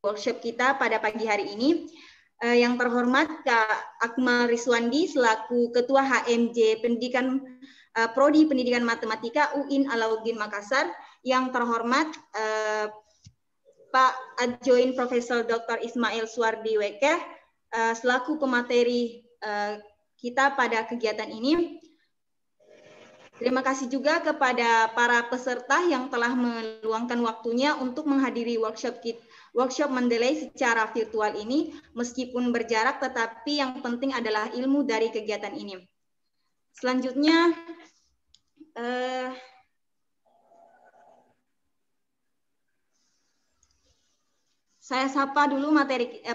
workshop kita pada pagi hari ini. Yang terhormat Kak Akmal Rizwandi selaku Ketua HMJ Pendidikan Prodi Pendidikan Matematika UIN Alauddin Makassar. Yang terhormat Pak Adjoin Profesor Dr. Ismail Suwardi Wekeh selaku pemateri kita pada kegiatan ini. Terima kasih juga kepada para peserta yang telah meluangkan waktunya untuk menghadiri workshop Mendeley secara virtual ini, meskipun berjarak, tetapi yang penting adalah ilmu dari kegiatan ini. Selanjutnya, saya sapa dulu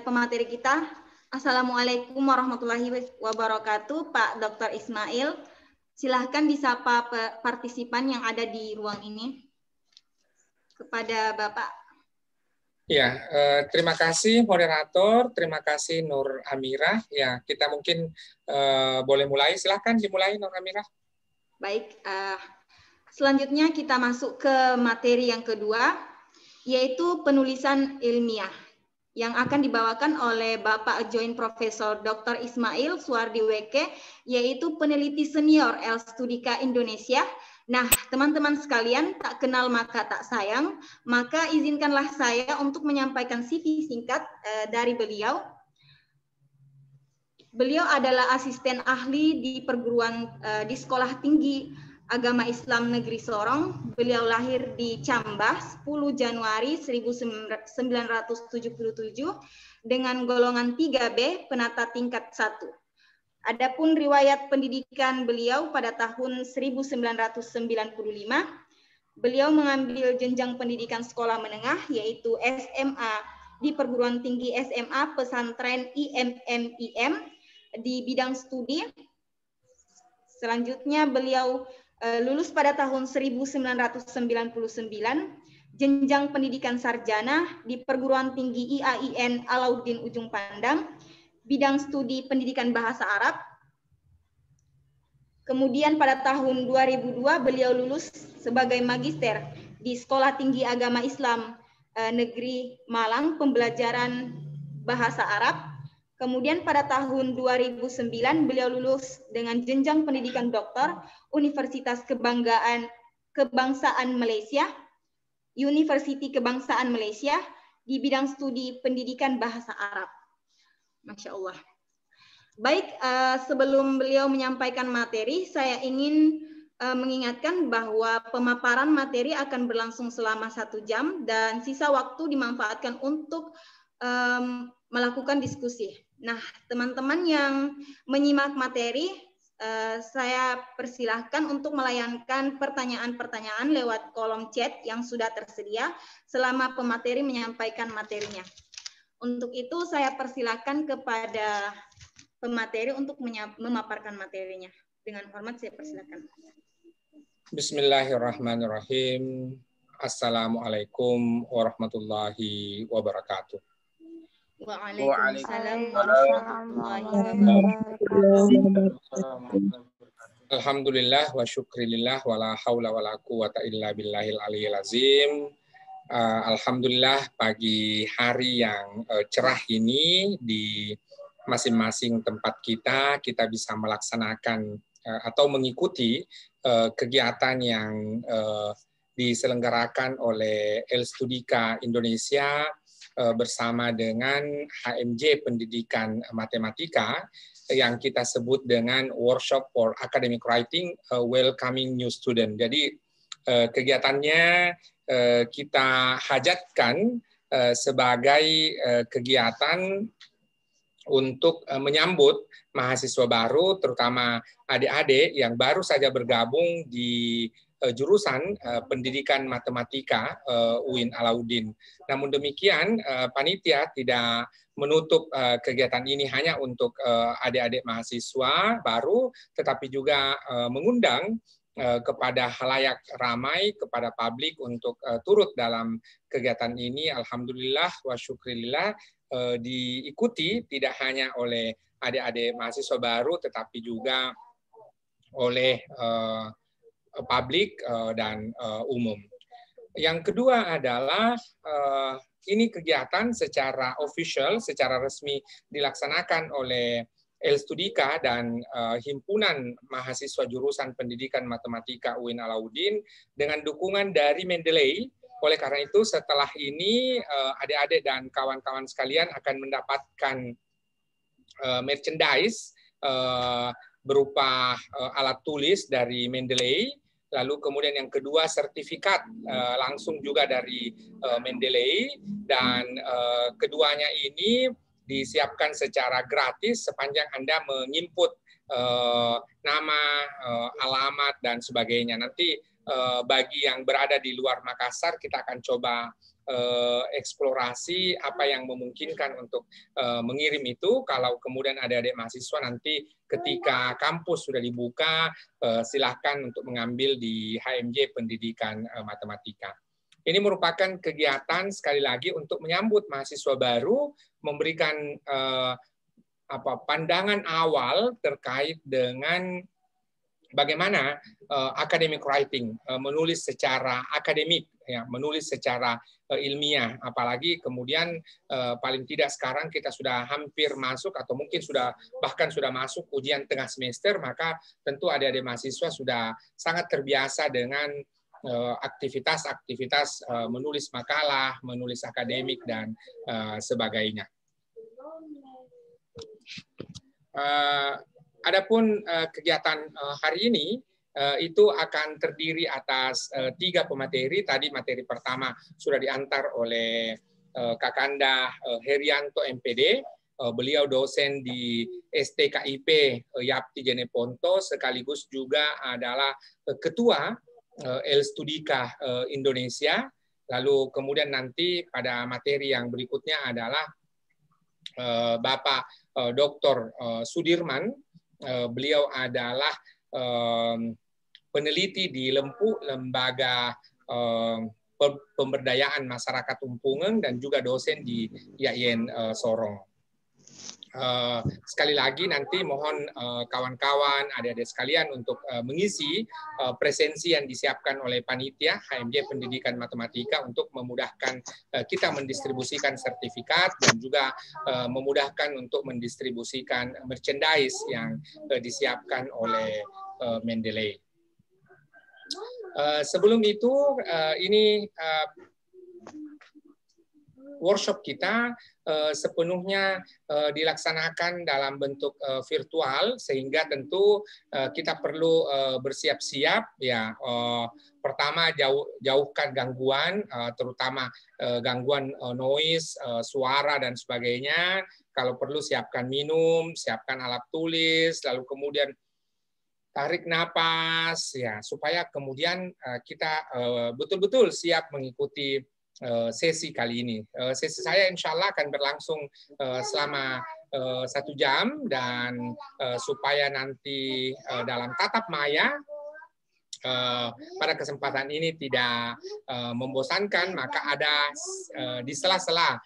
pemateri kita. Assalamualaikum warahmatullahi wabarakatuh, Pak Dr. Ismail. Silahkan disapa partisipan yang ada di ruang ini. Kepada Bapak. Ya, terima kasih moderator, terima kasih Nur Amirah. Ya, kita mungkin boleh mulai. Silahkan dimulai Nur Amirah. Baik, selanjutnya kita masuk ke materi yang kedua, yaitu penulisan ilmiah yang akan dibawakan oleh Bapak Adjoin Profesor Dr. Ismail Suwardi Wekeh, yaitu peneliti senior Elstudika Indonesia. Nah, teman-teman sekalian, tak kenal maka tak sayang, maka izinkanlah saya untuk menyampaikan CV singkat dari beliau. Beliau adalah asisten ahli di di Sekolah Tinggi Agama Islam Negeri Sorong. Beliau lahir di Cambah 10 Januari 1977 dengan golongan 3B penata tingkat 1. Adapun riwayat pendidikan beliau pada tahun 1995, beliau mengambil jenjang pendidikan sekolah menengah yaitu SMA di perguruan tinggi SMA pesantren IMMIM di bidang studi. Selanjutnya beliau lulus pada tahun 1999, jenjang pendidikan sarjana di perguruan tinggi IAIN Alauddin Ujung Pandang, bidang studi pendidikan bahasa Arab. Kemudian pada tahun 2002 beliau lulus sebagai magister di Sekolah Tinggi Agama Islam Negeri Malang, pembelajaran bahasa Arab. Kemudian pada tahun 2009 beliau lulus dengan jenjang pendidikan doktor Universitas Kebangsaan Malaysia, University Kebangsaan Malaysia di bidang studi pendidikan bahasa Arab. Masya Allah. Baik, sebelum beliau menyampaikan materi, saya ingin mengingatkan bahwa pemaparan materi akan berlangsung selama 1 jam dan sisa waktu dimanfaatkan untuk melakukan diskusi. Nah, teman-teman yang menyimak materi, saya persilahkan untuk melayangkan pertanyaan-pertanyaan lewat kolom chat yang sudah tersedia selama pemateri menyampaikan materinya. Untuk itu saya persilakan kepada pemateri untuk memaparkan materinya. Dengan hormat saya persilakan. Bismillahirrahmanirrahim. Assalamualaikum warahmatullahi wabarakatuh. Waalaikumsalam warahmatullahi wabarakatuh. Alhamdulillah wa syukrilillah wa la haula wa la quwata illa billahil aliyil azim. Alhamdulillah pagi hari yang cerah ini di masing-masing tempat kita bisa melaksanakan atau mengikuti kegiatan yang diselenggarakan oleh Elstudika Indonesia bersama dengan HMJ Pendidikan Matematika yang kita sebut dengan Workshop for Academic Writing Welcoming New Student. Jadi kegiatannya kita hajatkan sebagai kegiatan untuk menyambut mahasiswa baru, terutama adik-adik yang baru saja bergabung di jurusan pendidikan matematika UIN Alauddin. Namun demikian, panitia tidak menutup kegiatan ini hanya untuk adik-adik mahasiswa baru, tetapi juga mengundang kepada khalayak ramai, kepada publik untuk turut dalam kegiatan ini. Alhamdulillah wa syukrilillah diikuti tidak hanya oleh adik-adik mahasiswa baru, tetapi juga oleh publik dan umum. Yang kedua adalah ini kegiatan secara official, secara resmi dilaksanakan oleh Elstudika dan Himpunan Mahasiswa Jurusan Pendidikan Matematika UIN Alauddin dengan dukungan dari Mendeley. Oleh karena itu, setelah ini adik-adik dan kawan-kawan sekalian akan mendapatkan merchandise berupa alat tulis dari Mendeley. Lalu kemudian yang kedua sertifikat langsung juga dari Mendeley, dan keduanya ini disiapkan secara gratis sepanjang Anda menginput nama, alamat, dan sebagainya. Nanti bagi yang berada di luar Makassar, kita akan coba eksplorasi apa yang memungkinkan untuk mengirim itu. Kalau kemudian adik-adik mahasiswa nanti ketika kampus sudah dibuka, silahkan untuk mengambil di HMJ Pendidikan Matematika. Ini merupakan kegiatan sekali lagi untuk menyambut mahasiswa baru, memberikan pandangan awal terkait dengan bagaimana academic writing, menulis secara akademik, ya, menulis secara ilmiah. Apalagi kemudian paling tidak sekarang kita sudah hampir masuk atau mungkin bahkan sudah masuk ujian tengah semester, maka tentu adik-adik mahasiswa sudah sangat terbiasa dengan aktivitas-aktivitas menulis makalah, menulis akademik, dan sebagainya. Adapun kegiatan hari ini itu akan terdiri atas 3 pemateri. Tadi materi pertama sudah diantar oleh Kakanda Herianto MPD. Beliau dosen di STKIP Yapti Jeneponto, sekaligus juga adalah ketua Elstudika Indonesia. Lalu kemudian nanti pada materi yang berikutnya adalah Bapak Dr. Sudirman. Beliau adalah peneliti di LEMPU, Lembaga Pemberdayaan Masyarakat Umpungen, dan juga dosen di IAIN Sorong. Sekali lagi nanti mohon kawan-kawan, adik-adik sekalian untuk mengisi presensi yang disiapkan oleh panitia HMJ Pendidikan Matematika untuk memudahkan kita mendistribusikan sertifikat dan juga memudahkan untuk mendistribusikan merchandise yang disiapkan oleh Mendeley. Sebelum itu, ini workshop kita sepenuhnya dilaksanakan dalam bentuk virtual, sehingga tentu kita perlu bersiap-siap, ya. Pertama, jauhkan gangguan, terutama gangguan noise, suara dan sebagainya. Kalau perlu siapkan minum, siapkan alat tulis, lalu kemudian tarik napas, ya, supaya kemudian kita betul-betul siap mengikuti sesi kali ini. Sesi saya insya Allah akan berlangsung selama 1 jam, dan supaya nanti dalam tatap maya pada kesempatan ini tidak membosankan, maka ada di sela-sela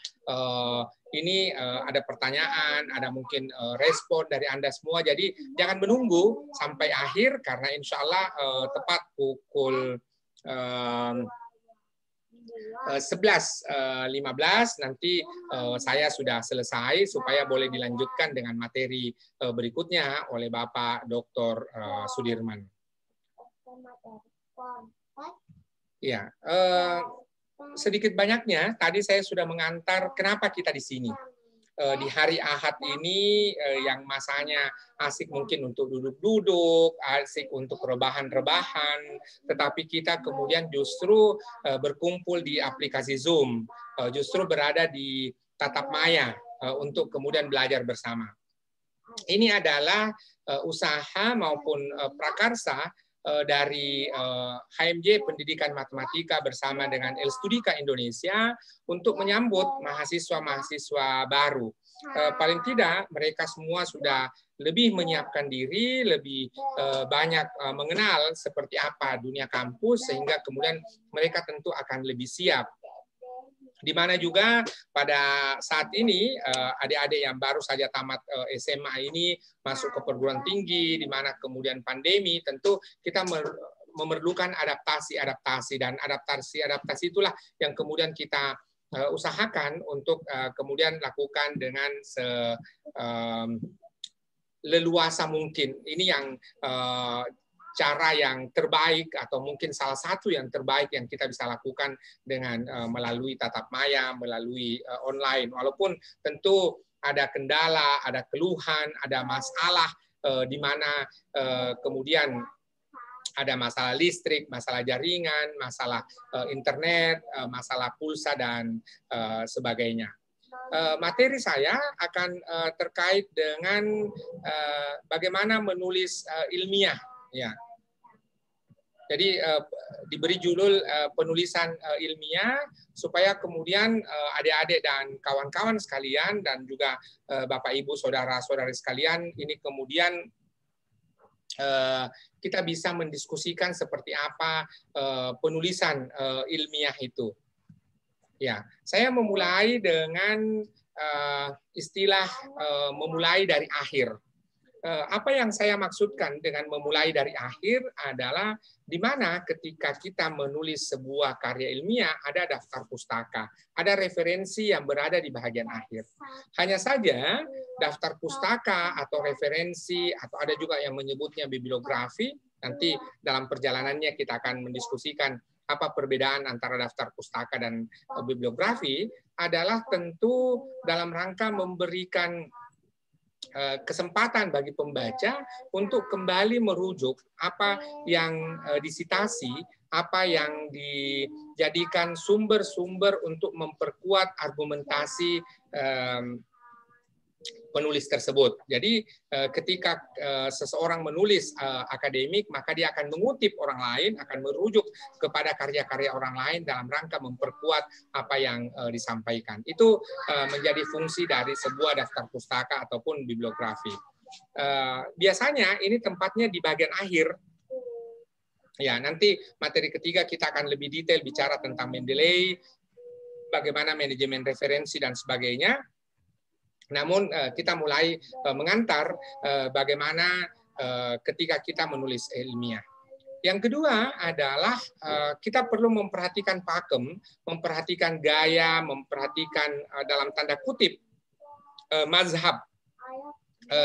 ini ada pertanyaan, ada mungkin respon dari Anda semua. Jadi jangan menunggu sampai akhir, karena insya Allah tepat pukul 11.15 nanti saya sudah selesai, supaya boleh dilanjutkan dengan materi berikutnya oleh Bapak Dr. Sudirman. Ya, sedikit banyaknya tadi saya sudah mengantar kenapa kita di sini. Di hari Ahad ini yang masanya asik mungkin untuk duduk-duduk, asik untuk rebahan-rebahan, tetapi kita kemudian justru berkumpul di aplikasi Zoom, justru berada di tatap maya untuk kemudian belajar bersama. Ini adalah usaha maupun prakarsa dari HMJ Pendidikan Matematika bersama dengan Elstudika Indonesia untuk menyambut mahasiswa-mahasiswa baru. Paling tidak mereka semua sudah lebih menyiapkan diri, lebih banyak mengenal seperti apa dunia kampus, sehingga kemudian mereka tentu akan lebih siap. Di mana juga pada saat ini adik-adik yang baru saja tamat SMA ini masuk ke perguruan tinggi, di mana kemudian pandemi, tentu kita memerlukan adaptasi, dan adaptasi itulah yang kemudian kita usahakan untuk kemudian lakukan dengan leluasa mungkin. Ini yang cara yang terbaik atau mungkin salah satu yang terbaik yang kita bisa lakukan dengan melalui tatap maya, melalui online. Walaupun tentu ada kendala, ada keluhan, ada masalah di mana kemudian ada masalah listrik, masalah jaringan, masalah internet, masalah pulsa dan sebagainya. Materi saya akan terkait dengan bagaimana menulis ilmiah, ya. Jadi diberi judul penulisan ilmiah supaya kemudian adik-adik dan kawan-kawan sekalian dan juga Bapak Ibu saudara-saudari sekalian ini kemudian kita bisa mendiskusikan seperti apa penulisan ilmiah itu. Ya, saya memulai dengan istilah memulai dari akhir. Apa yang saya maksudkan dengan memulai dari akhir adalah di mana ketika kita menulis sebuah karya ilmiah ada daftar pustaka, ada referensi yang berada di bagian akhir. Hanya saja daftar pustaka atau referensi atau ada juga yang menyebutnya bibliografi, nanti dalam perjalanannya kita akan mendiskusikan apa perbedaan antara daftar pustaka dan bibliografi, adalah tentu dalam rangka memberikan kesempatan bagi pembaca untuk kembali merujuk apa yang disitasi, apa yang dijadikan sumber-sumber untuk memperkuat argumentasi penulis tersebut. Jadi ketika seseorang menulis akademik, maka dia akan mengutip orang lain, akan merujuk kepada karya-karya orang lain dalam rangka memperkuat apa yang disampaikan. Itu menjadi fungsi dari sebuah daftar pustaka ataupun bibliografi. Biasanya ini tempatnya di bagian akhir. Ya, nanti materi ketiga kita akan lebih detail bicara tentang Mendeley, bagaimana manajemen referensi dan sebagainya. Namun kita mulai mengantar bagaimana ketika kita menulis ilmiah. Yang kedua adalah kita perlu memperhatikan pakem, memperhatikan gaya, memperhatikan dalam tanda kutip mazhab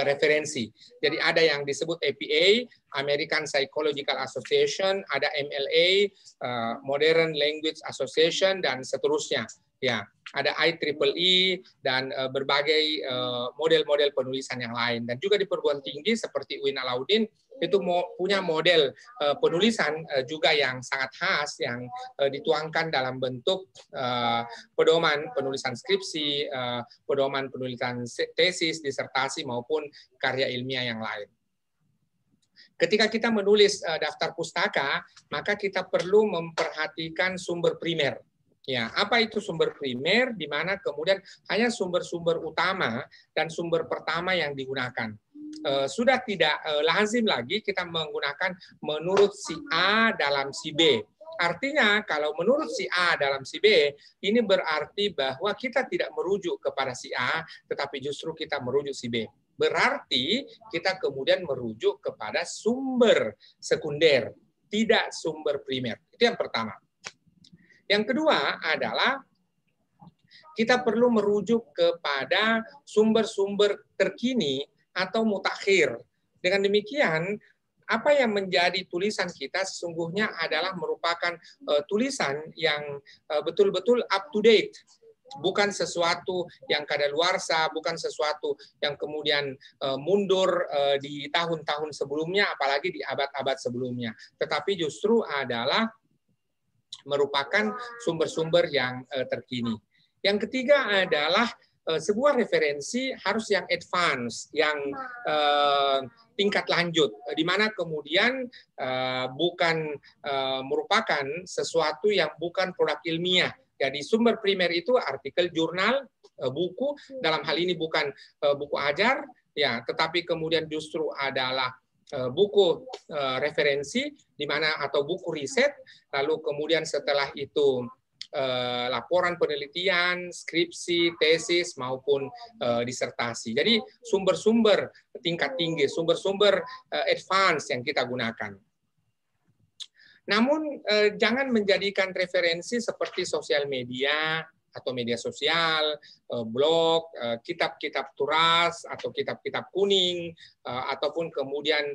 referensi. Jadi ada yang disebut APA, American Psychological Association, ada MLA, Modern Language Association, dan seterusnya. Ya, ada IEEE dan berbagai model-model penulisan yang lain. Dan juga di perguruan tinggi seperti UIN Alauddin itu punya model penulisan juga yang sangat khas yang dituangkan dalam bentuk pedoman penulisan skripsi, pedoman penulisan tesis, disertasi maupun karya ilmiah yang lain. Ketika kita menulis daftar pustaka, maka kita perlu memperhatikan sumber primer. Ya, apa itu sumber primer? Di mana kemudian hanya sumber-sumber utama dan sumber pertama yang digunakan. Sudah tidak lazim lagi kita menggunakan menurut si A dalam si B. Artinya kalau menurut si A dalam si B, ini berarti bahwa kita tidak merujuk kepada si A, tetapi justru kita merujuk si B. Berarti kita kemudian merujuk kepada sumber sekunder, tidak sumber primer. Itu yang pertama. Yang kedua adalah kita perlu merujuk kepada sumber-sumber terkini atau mutakhir. Dengan demikian, apa yang menjadi tulisan kita sesungguhnya adalah merupakan tulisan yang betul-betul up to date. Bukan sesuatu yang kadaluarsa, bukan sesuatu yang kemudian mundur di tahun-tahun sebelumnya, apalagi di abad-abad sebelumnya. Tetapi justru adalah merupakan sumber-sumber yang terkini. Yang ketiga adalah sebuah referensi harus yang advance, yang tingkat lanjut, di mana kemudian bukan merupakan sesuatu yang bukan produk ilmiah. Jadi sumber primer itu artikel jurnal, buku, dalam hal ini bukan buku ajar, ya, tetapi kemudian justru adalah buku referensi di mana atau buku riset, lalu kemudian setelah itu laporan penelitian, skripsi, tesis maupun disertasi. Jadi sumber-sumber tingkat tinggi, sumber-sumber advance yang kita gunakan. Namun jangan menjadikan referensi seperti sosial media, atau media sosial, blog, kitab-kitab turas atau kitab-kitab kuning, ataupun kemudian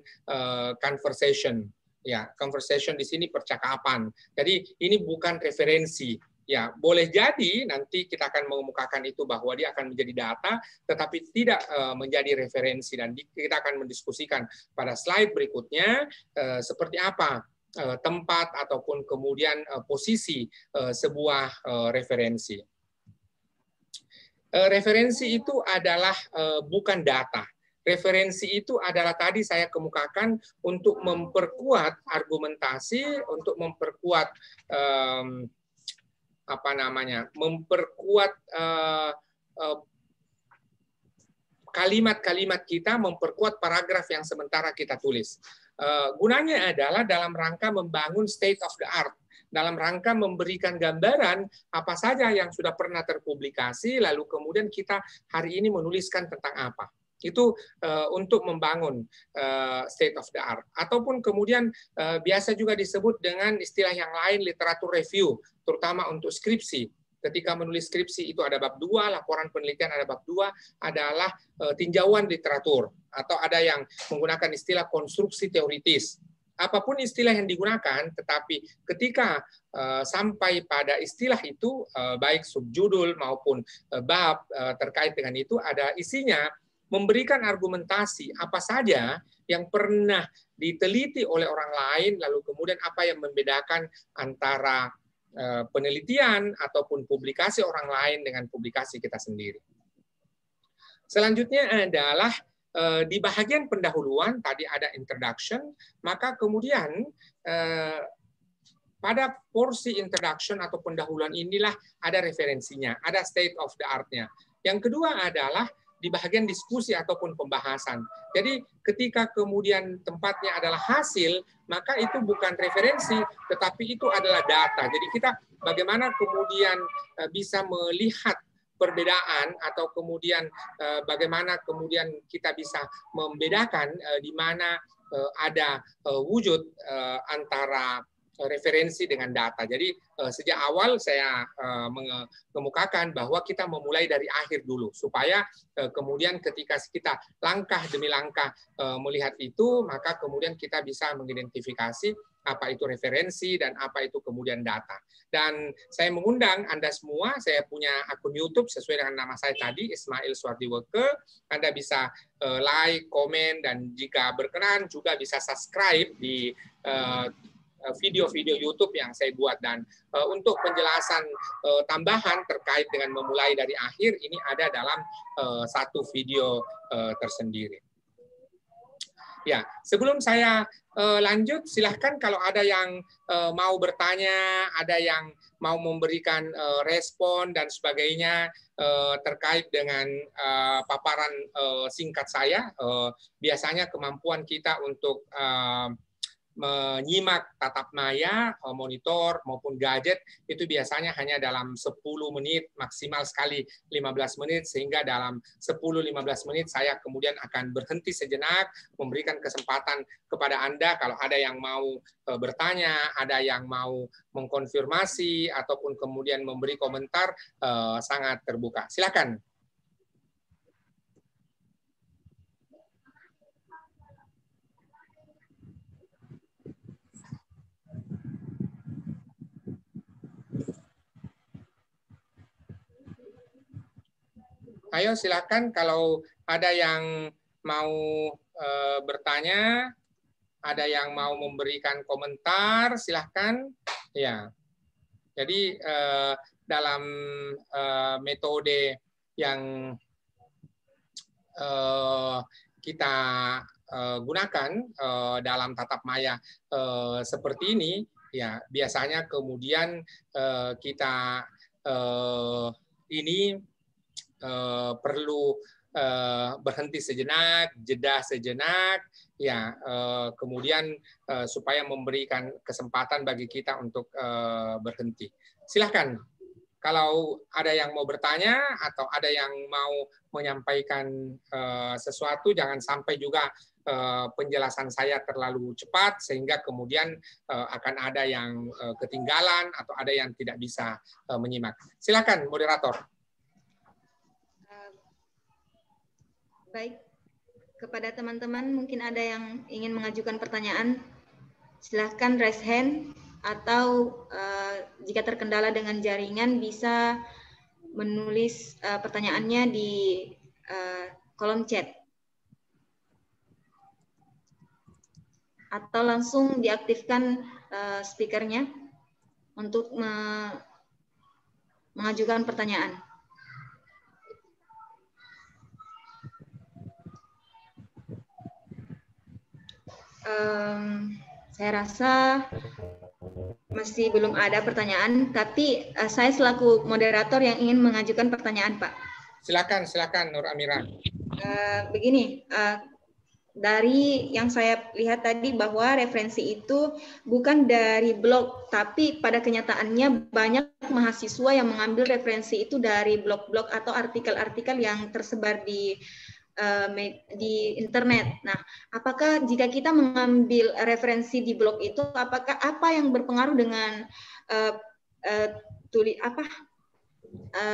conversation. Ya, conversation di sini percakapan. Jadi ini bukan referensi. Ya, boleh jadi nanti kita akan mengemukakan itu bahwa dia akan menjadi data, tetapi tidak menjadi referensi. Dan kita akan mendiskusikan pada slide berikutnya seperti apa tempat ataupun kemudian posisi sebuah referensi. Referensi itu adalah bukan data. Referensi itu adalah tadi saya kemukakan untuk memperkuat argumentasi, untuk memperkuat memperkuat kalimat-kalimat kita, memperkuat paragraf yang sementara kita tulis. Gunanya adalah dalam rangka membangun state of the art, dalam rangka memberikan gambaran apa saja yang sudah pernah terpublikasi, lalu kemudian kita hari ini menuliskan tentang apa. Itu untuk membangun state of the art. Ataupun kemudian biasa juga disebut dengan istilah yang lain literatur review, terutama untuk skripsi. Ketika menulis skripsi itu ada bab 2, laporan penelitian ada bab 2, adalah tinjauan literatur. Atau ada yang menggunakan istilah konstruksi teoritis. Apapun istilah yang digunakan, tetapi ketika sampai pada istilah itu, baik subjudul maupun bab terkait dengan itu, ada isinya memberikan argumentasi apa saja yang pernah diteliti oleh orang lain, lalu kemudian apa yang membedakan antara penelitian ataupun publikasi orang lain dengan publikasi kita sendiri. Selanjutnya adalah di bagian pendahuluan, tadi ada introduction, maka kemudian pada porsi introduction atau pendahuluan inilah ada referensinya, ada state of the art-nya. Yang kedua adalah di bagian diskusi ataupun pembahasan. Jadi ketika kemudian tempatnya adalah hasil, maka itu bukan referensi, tetapi itu adalah data. Jadi kita bagaimana kemudian bisa melihat perbedaan atau kemudian bagaimana kemudian kita bisa membedakan di mana ada wujud antara referensi dengan data. Jadi sejak awal saya mengemukakan bahwa kita memulai dari akhir dulu supaya kemudian ketika kita langkah demi langkah melihat itu, maka kemudian kita bisa mengidentifikasi apa itu referensi dan apa itu kemudian data. Dan saya mengundang Anda semua, saya punya akun YouTube sesuai dengan nama saya tadi, Ismail Suardiweke. Anda bisa like, komen, dan jika berkenan juga bisa subscribe di video-video YouTube yang saya buat. Dan untuk penjelasan tambahan terkait dengan memulai dari akhir, ini ada dalam satu video tersendiri. Ya, sebelum saya lanjut, silahkan kalau ada yang mau bertanya, ada yang mau memberikan respon dan sebagainya terkait dengan paparan singkat saya. Biasanya kemampuan kita untuk menyimak tatap maya, monitor maupun gadget itu biasanya hanya dalam 10 menit, maksimal sekali 15 menit, sehingga dalam 10-15 menit saya kemudian akan berhenti sejenak, memberikan kesempatan kepada Anda kalau ada yang mau bertanya, ada yang mau mengkonfirmasi ataupun kemudian memberi komentar, sangat terbuka. Silakan. Ayo silakan kalau ada yang mau bertanya, ada yang mau memberikan komentar, silakan. Ya, jadi dalam metode yang kita gunakan dalam tatap maya seperti ini, ya biasanya kemudian kita ini perlu berhenti sejenak, jeda sejenak, ya kemudian supaya memberikan kesempatan bagi kita untuk berhenti. Silahkan, kalau ada yang mau bertanya atau ada yang mau menyampaikan sesuatu, jangan sampai juga penjelasan saya terlalu cepat sehingga kemudian akan ada yang ketinggalan atau ada yang tidak bisa menyimak. Silakan moderator. Baik, kepada teman-teman mungkin ada yang ingin mengajukan pertanyaan, silahkan raise hand atau jika terkendala dengan jaringan bisa menulis pertanyaannya di kolom chat atau langsung diaktifkan speakernya untuk mengajukan pertanyaan. Saya rasa masih belum ada pertanyaan, tapi saya selaku moderator yang ingin mengajukan pertanyaan, Pak. Silakan Nur Amira. Begini, dari yang saya lihat tadi bahwa referensi itu bukan dari blog, tapi pada kenyataannya banyak mahasiswa yang mengambil referensi itu dari blog-blog atau artikel-artikel yang tersebar di internet. Nah, apakah jika kita mengambil referensi di blog itu, apakah apa yang berpengaruh dengan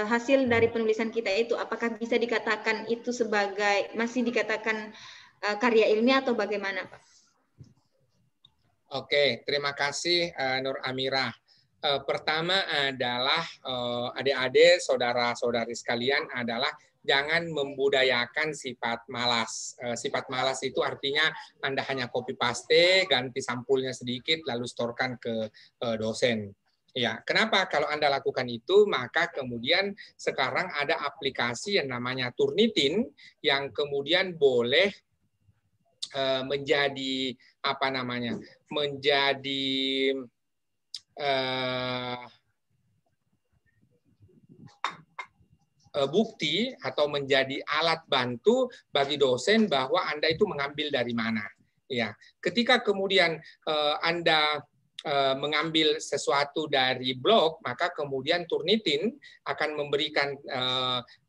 hasil dari penulisan kita itu? Apakah bisa dikatakan itu masih dikatakan karya ilmiah atau bagaimana, Pak? Oke, terima kasih Nur Amira. Pertama adalah adik-adik, saudara-saudari sekalian adalah jangan membudayakan sifat malas. Sifat malas itu artinya Anda hanya copy paste, ganti sampulnya sedikit, lalu storekan ke dosen. Ya, kenapa kalau Anda lakukan itu, maka kemudian sekarang ada aplikasi yang namanya Turnitin yang kemudian boleh menjadi bukti atau menjadi alat bantu bagi dosen bahwa Anda itu mengambil dari mana. Ya, ketika kemudian Anda mengambil sesuatu dari blog, maka kemudian Turnitin akan memberikan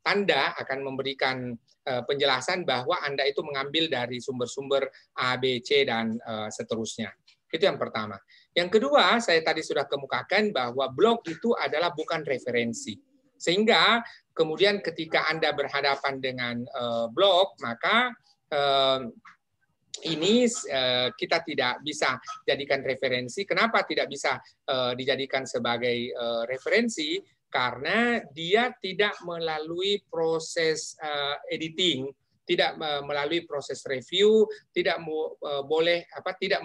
tanda, akan memberikan penjelasan bahwa Anda itu mengambil dari sumber-sumber A, B, C, dan seterusnya. Itu yang pertama. Yang kedua, saya tadi sudah kemukakan bahwa blog itu adalah bukan referensi. Sehingga kemudian ketika Anda berhadapan dengan blog, maka ini kita tidak bisa jadikan referensi. Kenapa tidak bisa dijadikan sebagai referensi? Karena dia tidak melalui proses editing, tidak melalui proses review, tidak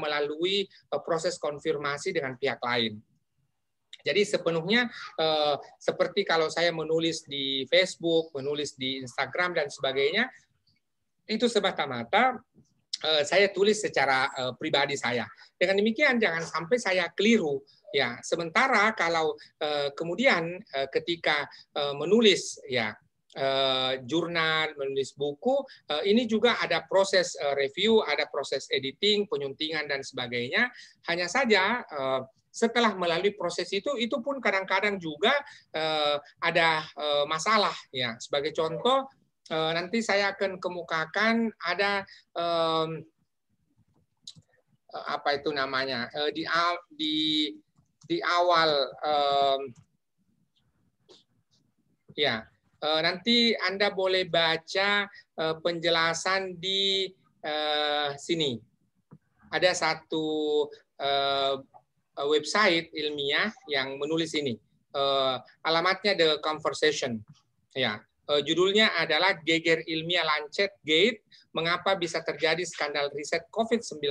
melalui proses konfirmasi dengan pihak lain. Jadi sepenuhnya seperti kalau saya menulis di Facebook, menulis di Instagram dan sebagainya, itu semata-mata saya tulis secara pribadi saya. Dengan demikian jangan sampai saya keliru. Ya, sementara kalau kemudian ketika menulis jurnal, menulis buku, ini juga ada proses review, ada proses editing, penyuntingan dan sebagainya. Hanya saja setelah melalui proses itu pun kadang-kadang juga ada masalah. Ya, sebagai contoh, nanti saya akan kemukakan ada di awal nanti Anda boleh baca penjelasan di sini. Ada satu website ilmiah yang menulis ini. Alamatnya The Conversation. Ya. Judulnya adalah Geger Ilmiah Lancet Gate, mengapa bisa terjadi skandal riset COVID-19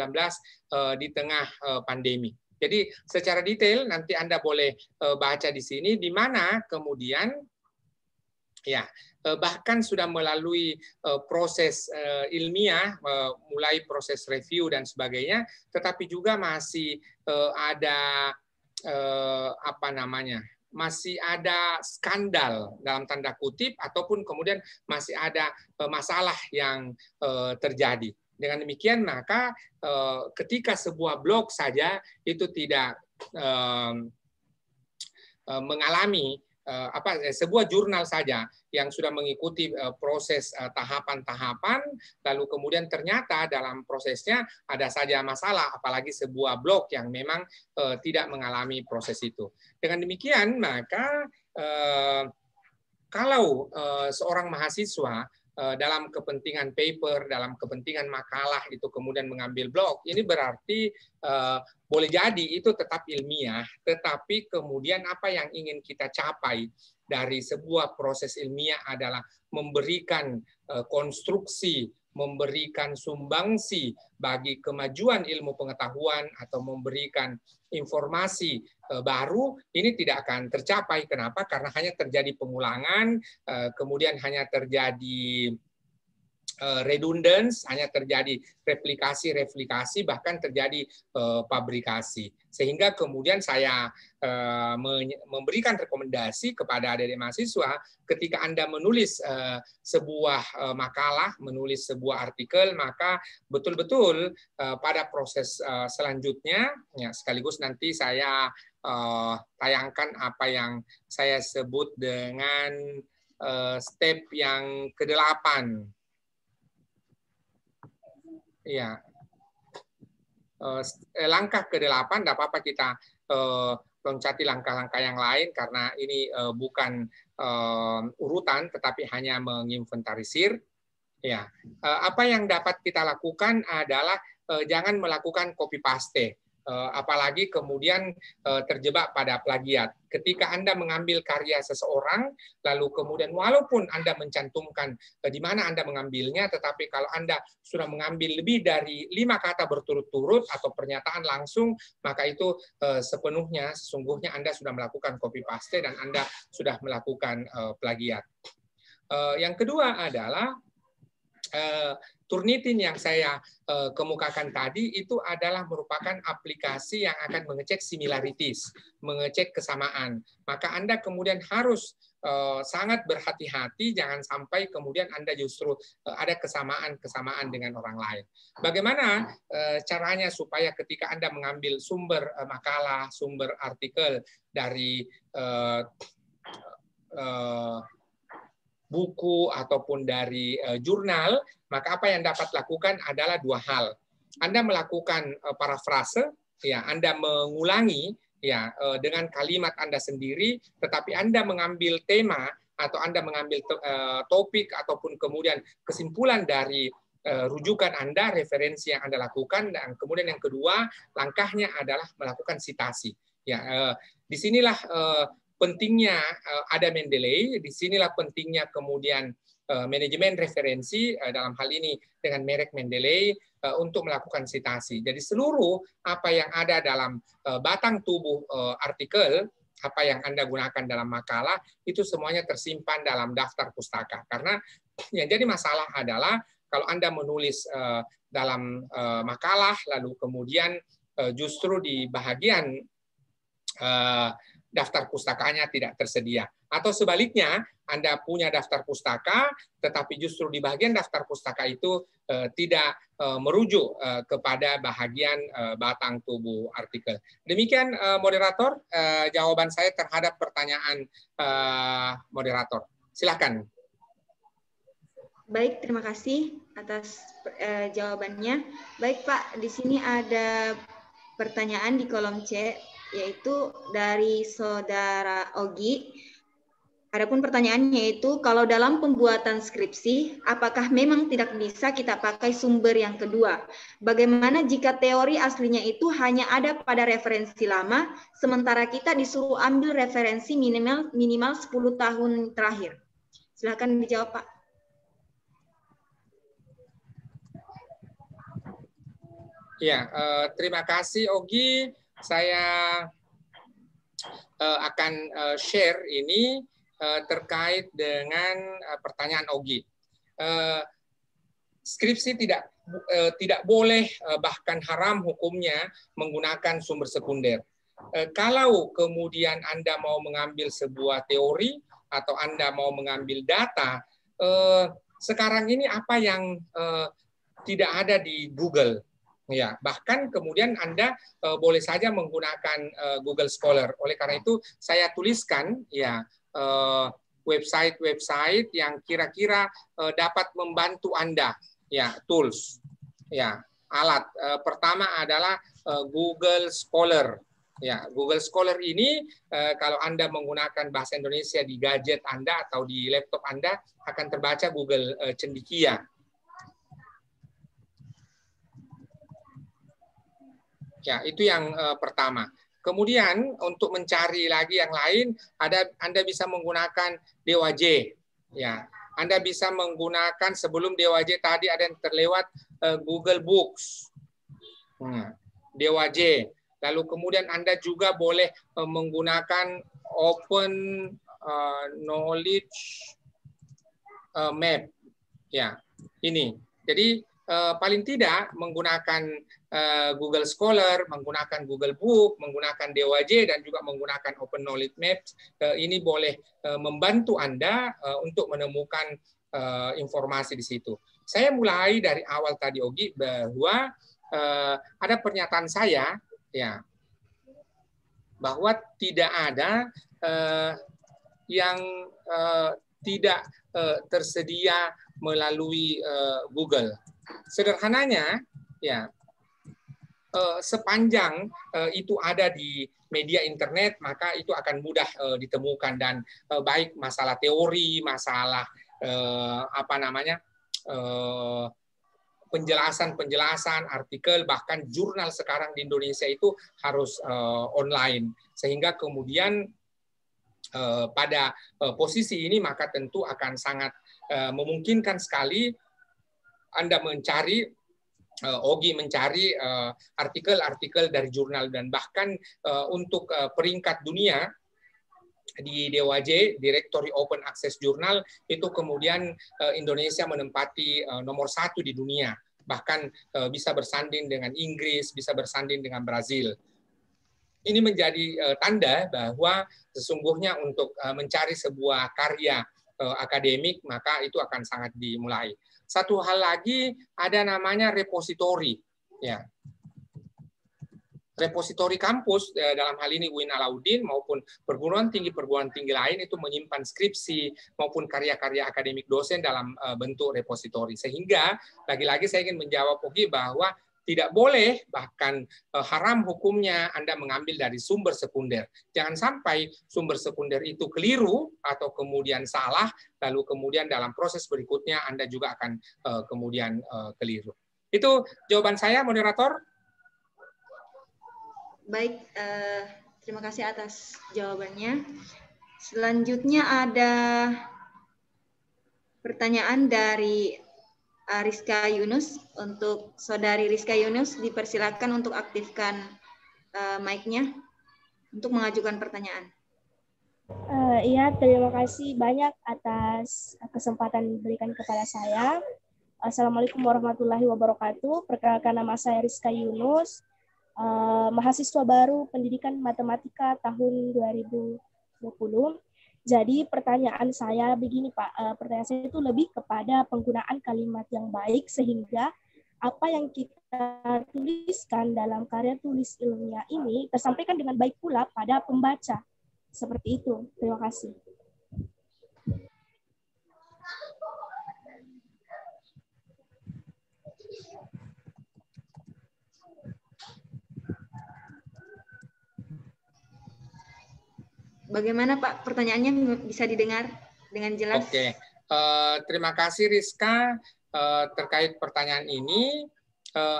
di tengah pandemi. Jadi secara detail nanti Anda boleh baca di sini, di mana kemudian bahkan sudah melalui proses ilmiah, mulai proses review dan sebagainya, tetapi juga masih ada masih ada skandal dalam tanda kutip, ataupun kemudian masih ada masalah yang terjadi. Dengan demikian maka ketika sebuah blog saja itu tidak mengalami sebuah jurnal saja yang sudah mengikuti proses tahapan-tahapan, lalu kemudian ternyata dalam prosesnya ada saja masalah, apalagi sebuah blog yang memang tidak mengalami proses itu. Dengan demikian, maka kalau seorang mahasiswa dalam kepentingan paper, dalam kepentingan makalah itu kemudian mengambil blog, ini berarti boleh jadi itu tetap ilmiah, tetapi kemudian apa yang ingin kita capai dari sebuah proses ilmiah adalah memberikan konstruksi, memberikan sumbangsi bagi kemajuan ilmu pengetahuan atau memberikan informasi baru, ini tidak akan tercapai. Kenapa? Karena hanya terjadi pengulangan, kemudian hanya terjadi redundance, hanya terjadi replikasi, bahkan terjadi pabrikasi. Sehingga kemudian saya memberikan rekomendasi kepada adik-adik mahasiswa, ketika Anda menulis sebuah makalah, menulis sebuah artikel, maka betul-betul pada proses selanjutnya, ya, sekaligus nanti saya tayangkan apa yang saya sebut dengan step yang ke-8. Ya, langkah ke-8, tidak apa-apa kita loncati langkah-langkah yang lain karena ini bukan urutan, tetapi hanya menginventarisir. Ya, apa yang dapat kita lakukan adalah jangan melakukan copy paste. Apalagi kemudian terjebak pada plagiat. Ketika Anda mengambil karya seseorang, lalu kemudian walaupun Anda mencantumkan di mana Anda mengambilnya, tetapi kalau Anda sudah mengambil lebih dari 5 kata berturut-turut atau pernyataan langsung, maka itu sesungguhnya Anda sudah melakukan copy paste dan Anda sudah melakukan plagiat. Yang kedua adalah Turnitin yang saya kemukakan tadi itu adalah merupakan aplikasi yang akan mengecek similarities, mengecek kesamaan. Maka Anda kemudian harus sangat berhati-hati, jangan sampai kemudian Anda justru ada kesamaan-kesamaan dengan orang lain. Bagaimana caranya supaya ketika Anda mengambil sumber makalah, sumber artikel dari buku ataupun dari jurnal, maka apa yang dapat lakukan adalah 2 hal. Anda melakukan parafrase, ya, Anda mengulangi ya dengan kalimat Anda sendiri, tetapi Anda mengambil tema atau Anda mengambil topik ataupun kemudian kesimpulan dari rujukan Anda, referensi yang Anda lakukan, dan kemudian yang kedua langkahnya adalah melakukan sitasi. Ya, disinilah pentingnya ada Mendeley, disinilah pentingnya kemudian manajemen referensi dalam hal ini dengan merek Mendeley untuk melakukan sitasi. Jadi seluruh apa yang ada dalam batang tubuh artikel, apa yang Anda gunakan dalam makalah, itu semuanya tersimpan dalam daftar pustaka. Karena yang jadi masalah adalah kalau Anda menulis dalam makalah, lalu kemudian justru di bahagian daftar pustakanya tidak tersedia. Atau sebaliknya, Anda punya daftar pustaka, tetapi justru di bagian daftar pustaka itu tidak merujuk kepada bahagian batang tubuh artikel. Demikian moderator, jawaban saya terhadap pertanyaan moderator. Silakan. Baik, terima kasih atas jawabannya. Baik Pak, di sini ada pertanyaan di kolom C, yaitu dari Saudara Ogi. Adapun pertanyaannya itu, kalau dalam pembuatan skripsi, apakah memang tidak bisa kita pakai sumber yang kedua? Bagaimana jika teori aslinya itu hanya ada pada referensi lama, sementara kita disuruh ambil referensi minimal 10 tahun terakhir? Silakan dijawab, Pak. Ya, terima kasih Ogi. Saya akan share ini terkait dengan pertanyaan Ogi. Skripsi tidak boleh bahkan haram hukumnya menggunakan sumber sekunder. Kalau kemudian Anda mau mengambil sebuah teori atau Anda mau mengambil data, sekarang ini apa yang tidak ada di Google? Ya, bahkan kemudian Anda boleh saja menggunakan Google Scholar. Oleh karena itu saya tuliskan ya website-website yang kira-kira dapat membantu Anda, ya, tools, ya, alat. Pertama adalah Google Scholar. Ya, Google Scholar ini kalau Anda menggunakan bahasa Indonesia di gadget Anda atau di laptop Anda akan terbaca Google Cendekia. Ya, itu yang pertama. Kemudian untuk mencari lagi yang lain, Anda bisa menggunakan DewaJ. Ya, Anda bisa menggunakan sebelum DewaJ tadi ada yang terlewat Google Books, DewaJ. Lalu kemudian Anda juga boleh menggunakan Open Knowledge Map. Ya, ini. Jadi paling tidak menggunakan Google Scholar, menggunakan Google Book, menggunakan DewaJ, dan juga menggunakan Open Knowledge Maps, ini boleh membantu Anda untuk menemukan informasi di situ. Saya mulai dari awal tadi, Ogi, bahwa ada pernyataan saya, ya, bahwa tidak ada yang tidak tersedia melalui Google. Sederhananya, ya, sepanjang itu ada di media internet, maka itu akan mudah ditemukan, dan baik masalah teori, masalah penjelasan artikel, bahkan jurnal sekarang di Indonesia itu harus online, sehingga kemudian pada posisi ini maka tentu akan sangat memungkinkan sekali Anda mencari, Ogi mencari artikel-artikel dari jurnal, dan bahkan untuk peringkat dunia di DewaJ, Directory Open Access Journal, itu kemudian Indonesia menempati nomor 1 di dunia, bahkan bisa bersanding dengan Inggris, bisa bersanding dengan Brazil. Ini menjadi tanda bahwa sesungguhnya untuk mencari sebuah karya akademik, maka itu akan sangat dimulai. Satu hal lagi, ada namanya repositori, ya. Repositori kampus, dalam hal ini UIN Alauddin maupun perguruan tinggi lain itu menyimpan skripsi maupun karya-karya akademik dosen dalam bentuk repositori. Sehingga lagi-lagi saya ingin menjawab Ogi bahwa tidak boleh, bahkan haram hukumnya Anda mengambil dari sumber sekunder. Jangan sampai sumber sekunder itu keliru atau kemudian salah, lalu kemudian dalam proses berikutnya Anda juga akan kemudian keliru. Itu jawaban saya, moderator. Baik, terima kasih atas jawabannya. Selanjutnya ada pertanyaan dari Rizka Yunus. Untuk saudari Rizka Yunus, dipersilakan untuk aktifkan mic-nya untuk mengajukan pertanyaan. Iya, terima kasih banyak atas kesempatan diberikan kepada saya. Assalamualaikum warahmatullahi wabarakatuh. Perkenalkan, nama saya Rizka Yunus, mahasiswa baru pendidikan matematika tahun 2020. Jadi pertanyaan saya begini, Pak. Pertanyaan saya itu lebih kepada penggunaan kalimat yang baik, sehingga apa yang kita tuliskan dalam karya tulis ilmiah ini tersampaikan dengan baik pula pada pembaca. Seperti itu. Terima kasih. Bagaimana Pak, pertanyaannya bisa didengar dengan jelas? Oke, terima kasih Rizka terkait pertanyaan ini.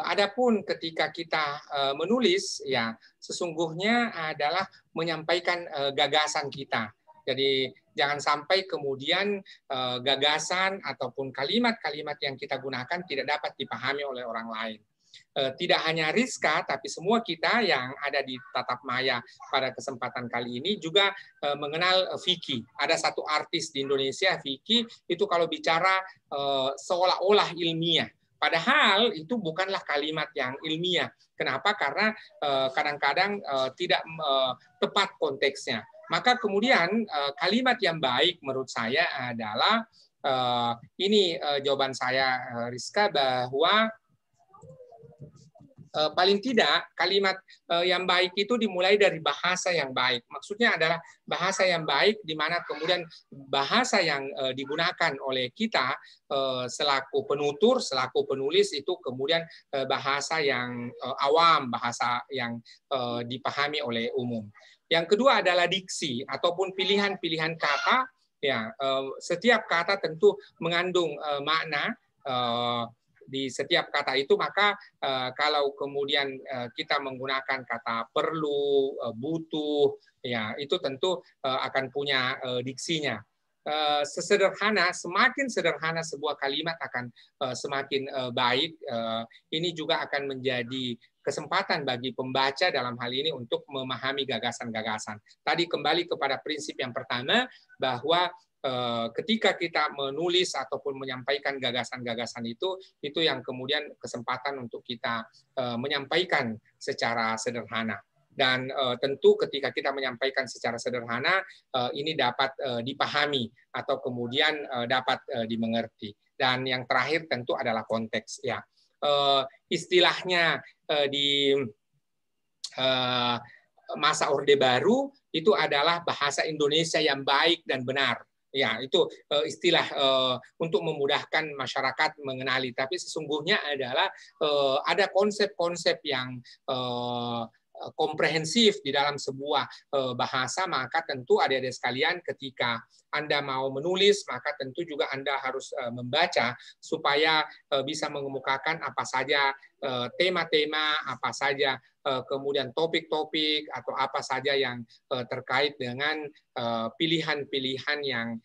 Adapun ketika kita menulis, ya sesungguhnya adalah menyampaikan gagasan kita. Jadi jangan sampai kemudian gagasan ataupun kalimat-kalimat yang kita gunakan tidak dapat dipahami oleh orang lain. Tidak hanya Rizka, tapi semua kita yang ada di Tatap Maya pada kesempatan kali ini juga mengenal Vicky. Ada satu artis di Indonesia, Vicky, itu kalau bicara seolah-olah ilmiah. Padahal itu bukanlah kalimat yang ilmiah. Kenapa? Karena kadang-kadang tidak tepat konteksnya. Maka kemudian kalimat yang baik menurut saya adalah, ini jawaban saya Rizka, bahwa paling tidak kalimat yang baik itu dimulai dari bahasa yang baik. Maksudnya adalah bahasa yang baik di mana kemudian bahasa yang digunakan oleh kita selaku penutur, selaku penulis itu kemudian bahasa yang awam, bahasa yang dipahami oleh umum. Yang kedua adalah diksi ataupun pilihan-pilihan kata. Ya, setiap kata tentu mengandung makna. Di setiap kata itu, maka kalau kemudian kita menggunakan kata perlu, butuh, ya itu tentu akan punya diksinya. Sesederhana, semakin sederhana sebuah kalimat akan semakin baik. Ini juga akan menjadi kesempatan bagi pembaca dalam hal ini untuk memahami gagasan-gagasan. Tadi kembali kepada prinsip yang pertama, bahwa ketika kita menulis ataupun menyampaikan gagasan-gagasan itu yang kemudian kesempatan untuk kita menyampaikan secara sederhana. Dan tentu ketika kita menyampaikan secara sederhana, ini dapat dipahami atau kemudian dapat dimengerti. Dan yang terakhir tentu adalah konteks. Ya, istilahnya di masa Orde Baru itu adalah bahasa Indonesia yang baik dan benar. Ya, itu istilah untuk memudahkan masyarakat mengenali. Tapi sesungguhnya adalah ada konsep-konsep yang komprehensif di dalam sebuah bahasa. Maka tentu adik-adik sekalian, ketika Anda mau menulis, maka tentu juga Anda harus membaca supaya bisa mengemukakan apa saja tema-tema, apa saja kemudian topik-topik atau apa saja yang terkait dengan pilihan-pilihan yang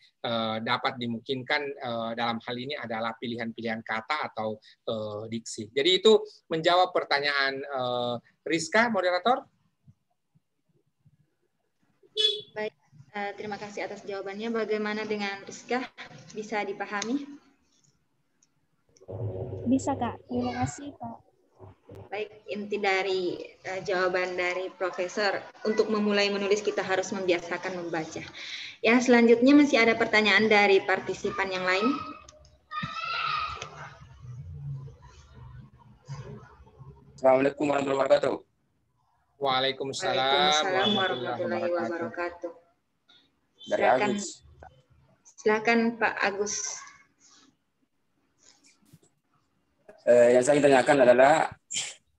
dapat dimungkinkan dalam hal ini adalah pilihan-pilihan kata atau diksi. Jadi itu menjawab pertanyaan Rizka, moderator. Baik, terima kasih atas jawabannya. Bagaimana dengan Rizka? Bisa dipahami? Bisa, Kak. Terima kasih, Kak. Baik, inti dari jawaban dari Profesor, untuk memulai menulis kita harus membiasakan membaca. Yang selanjutnya masih ada pertanyaan dari partisipan yang lain. Assalamualaikum warahmatullahi wabarakatuh. Waalaikumsalam warahmatullahi wabarakatuh. Dari Agus. Silakan Pak Agus. Yang saya ingin tanyakan adalah,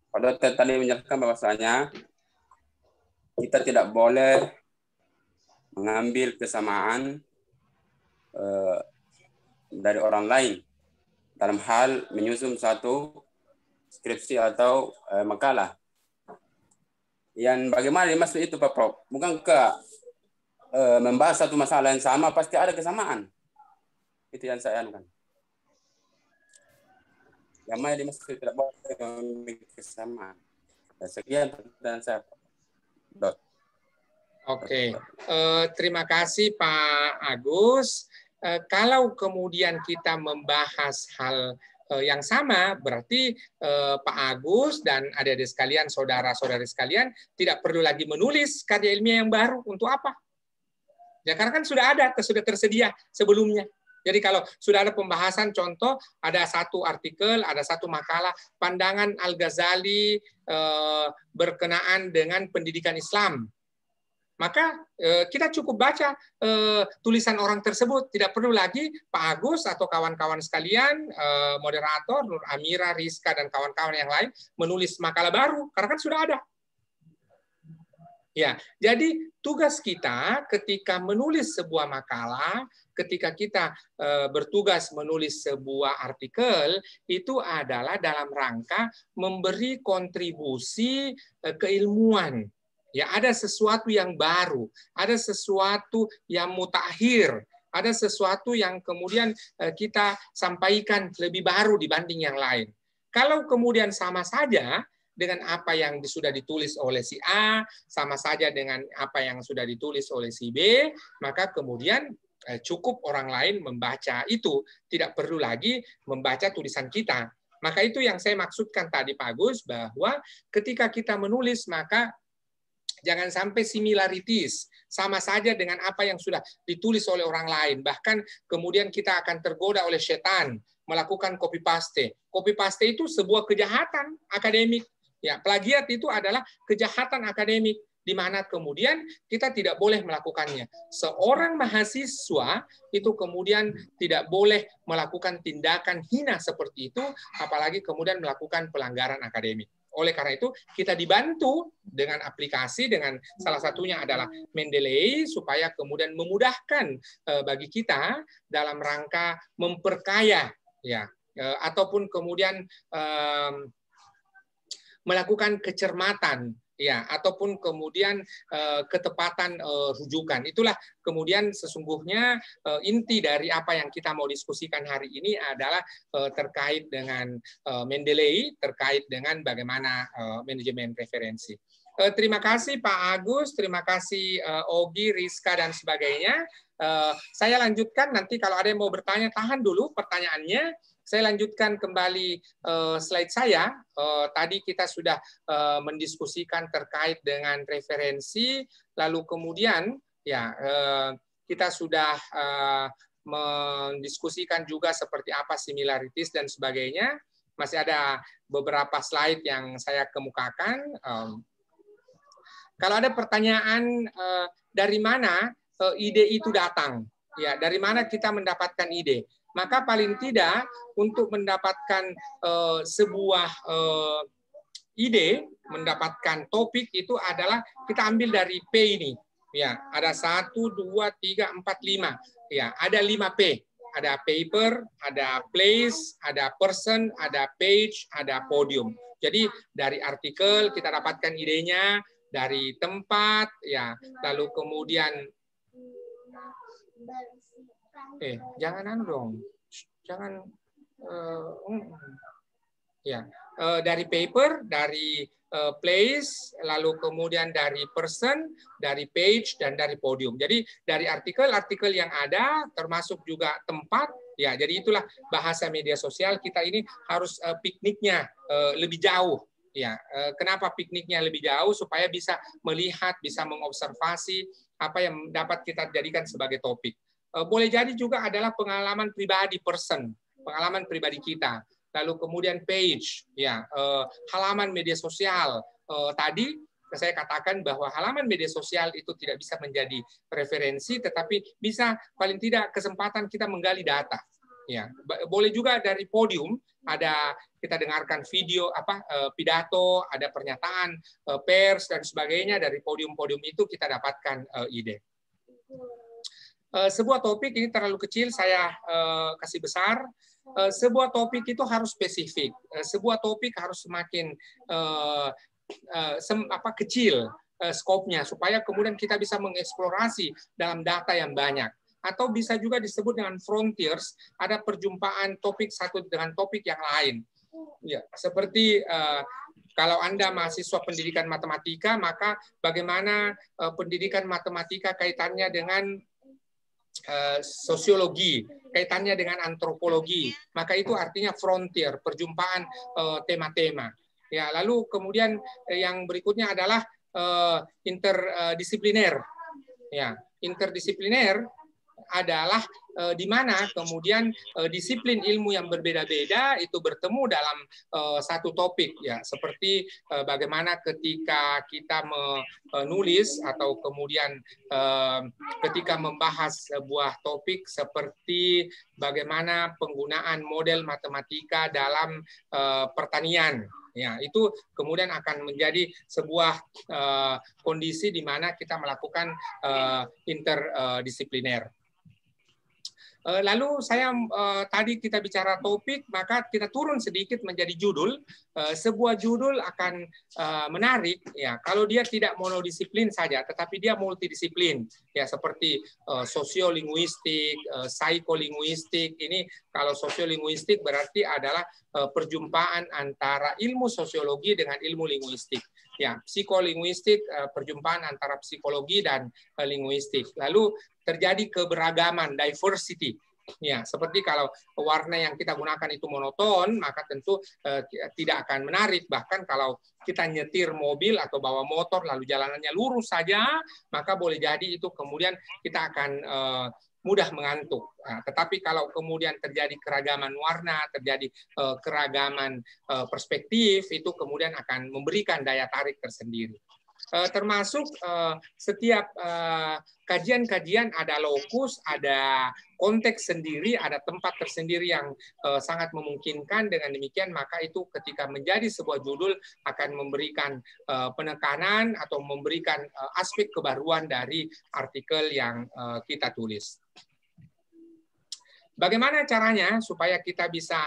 pada tadi menyatakan bahwasanya kita tidak boleh mengambil kesamaan dari orang lain dalam hal menyusun satu skripsi atau makalah. Yang bagaimana dimaksud itu, Pak Prof? Bukankah membahas satu masalah yang sama pasti ada kesamaan? Itu yang saya anukan. Yang mana dimaksud tidak boleh memiliki kesamaan. Sekian pertanyaan saya. Oke, terima kasih Pak Agus. Kalau kemudian kita membahas hal yang sama, berarti Pak Agus dan adik-adik sekalian, saudara-saudari sekalian, tidak perlu lagi menulis karya ilmiah yang baru. Untuk apa? Ya, karena kan sudah ada, sudah tersedia sebelumnya. Jadi kalau sudah ada pembahasan, contoh ada satu artikel, ada satu makalah, pandangan Al-Ghazali berkenaan dengan pendidikan Islam. Maka kita cukup baca tulisan orang tersebut. Tidak perlu lagi Pak Agus atau kawan-kawan sekalian, moderator, Nur Amira, Rizka, dan kawan-kawan yang lain menulis makalah baru, karena kan sudah ada. Ya, jadi tugas kita ketika menulis sebuah makalah, ketika kita bertugas menulis sebuah artikel, itu adalah dalam rangka memberi kontribusi keilmuan. Ya, ada sesuatu yang baru, ada sesuatu yang mutakhir, ada sesuatu yang kemudian kita sampaikan lebih baru dibanding yang lain. Kalau kemudian sama saja dengan apa yang sudah ditulis oleh si A, sama saja dengan apa yang sudah ditulis oleh si B, maka kemudian cukup orang lain membaca itu. Tidak perlu lagi membaca tulisan kita. Maka itu yang saya maksudkan tadi Pak Agus, bahwa ketika kita menulis, maka jangan sampai similarities, sama saja dengan apa yang sudah ditulis oleh orang lain. Bahkan kemudian kita akan tergoda oleh setan, melakukan copy-paste. Copy-paste itu sebuah kejahatan akademik. Ya, plagiat itu adalah kejahatan akademik di mana kemudian kita tidak boleh melakukannya. Seorang mahasiswa itu kemudian tidak boleh melakukan tindakan hina seperti itu, apalagi kemudian melakukan pelanggaran akademik. Oleh karena itu, kita dibantu dengan aplikasi, dengan salah satunya adalah Mendeley, supaya kemudian memudahkan bagi kita dalam rangka memperkaya, ya, ataupun kemudian melakukan kecermatan, ya, ataupun kemudian ketepatan rujukan. Itulah kemudian sesungguhnya inti dari apa yang kita mau diskusikan hari ini adalah terkait dengan Mendeley, terkait dengan bagaimana manajemen referensi. Terima kasih Pak Agus, terima kasih Ogi, Rizka, dan sebagainya. Saya lanjutkan, nanti kalau ada yang mau bertanya, tahan dulu pertanyaannya. Saya lanjutkan kembali slide saya. Tadi kita sudah mendiskusikan terkait dengan referensi, lalu kemudian ya kita sudah mendiskusikan juga seperti apa similarities dan sebagainya. Masih ada beberapa slide yang saya kemukakan. Kalau ada pertanyaan dari mana ide itu datang, ya dari mana kita mendapatkan ide? Maka paling tidak untuk mendapatkan sebuah ide, mendapatkan topik itu adalah kita ambil dari P ini. Ya, ada 1, 2, 3, 4, 5. Ya, ada 5P. Ada paper, ada place, ada person, ada page, ada podium. Jadi dari artikel kita dapatkan idenya, dari tempat, ya, lalu kemudian jangan dong, jangan ya, dari paper, dari place, lalu kemudian dari person, dari page, dan dari podium. Jadi dari artikel-artikel yang ada, termasuk juga tempat, ya. Jadi itulah bahasa media sosial kita ini harus pikniknya lebih jauh. Ya, kenapa pikniknya lebih jauh? Supaya bisa melihat, bisa mengobservasi apa yang dapat kita jadikan sebagai topik. Boleh jadi juga adalah pengalaman pribadi person, pengalaman pribadi kita. Lalu kemudian page, ya, halaman media sosial. Tadi saya katakan bahwa halaman media sosial itu tidak bisa menjadi referensi, tetapi bisa paling tidak kesempatan kita menggali data. Ya, boleh juga dari podium, ada kita dengarkan video pidato, ada pernyataan pers dan sebagainya, dari podium-podium itu kita dapatkan ide. Sebuah topik ini terlalu kecil, saya kasih besar. Sebuah topik itu harus spesifik. Sebuah topik harus semakin kecil skopnya, supaya kemudian kita bisa mengeksplorasi dalam data yang banyak. Atau bisa juga disebut dengan frontiers, ada perjumpaan topik satu dengan topik yang lain. Ya, seperti kalau Anda mahasiswa pendidikan matematika, maka bagaimana pendidikan matematika kaitannya dengan sosiologi, kaitannya dengan antropologi, maka itu artinya frontier, perjumpaan tema-tema. Ya, lalu kemudian yang berikutnya adalah interdisipliner. Ya, interdisipliner adalah di mana kemudian disiplin ilmu yang berbeda-beda itu bertemu dalam satu topik, ya, seperti bagaimana ketika kita menulis atau kemudian ketika membahas sebuah topik seperti bagaimana penggunaan model matematika dalam pertanian. Ya, itu kemudian akan menjadi sebuah kondisi di mana kita melakukan interdisipliner. Lalu saya tadi kita bicara topik, maka kita turun sedikit menjadi judul. Sebuah judul akan menarik, ya, kalau dia tidak monodisiplin saja, tetapi dia multidisiplin, ya, seperti sosiolinguistik, psikolinguistik. Ini kalau sosiolinguistik berarti adalah perjumpaan antara ilmu sosiologi dengan ilmu linguistik. Ya, psikolinguistik perjumpaan antara psikologi dan linguistik. Lalu terjadi keberagaman, diversity. Ya, seperti kalau warna yang kita gunakan itu monoton, maka tentu tidak akan menarik. Bahkan kalau kita nyetir mobil atau bawa motor lalu jalanannya lurus saja, maka boleh jadi itu kemudian kita akan mudah mengantuk. Nah, tetapi kalau kemudian terjadi keragaman warna, terjadi keragaman perspektif, itu kemudian akan memberikan daya tarik tersendiri. Termasuk setiap kajian-kajian ada lokus, ada konteks sendiri, ada tempat tersendiri yang sangat memungkinkan. Dengan demikian maka itu ketika menjadi sebuah judul akan memberikan penekanan atau memberikan aspek kebaruan dari artikel yang kita tulis. Bagaimana caranya supaya kita bisa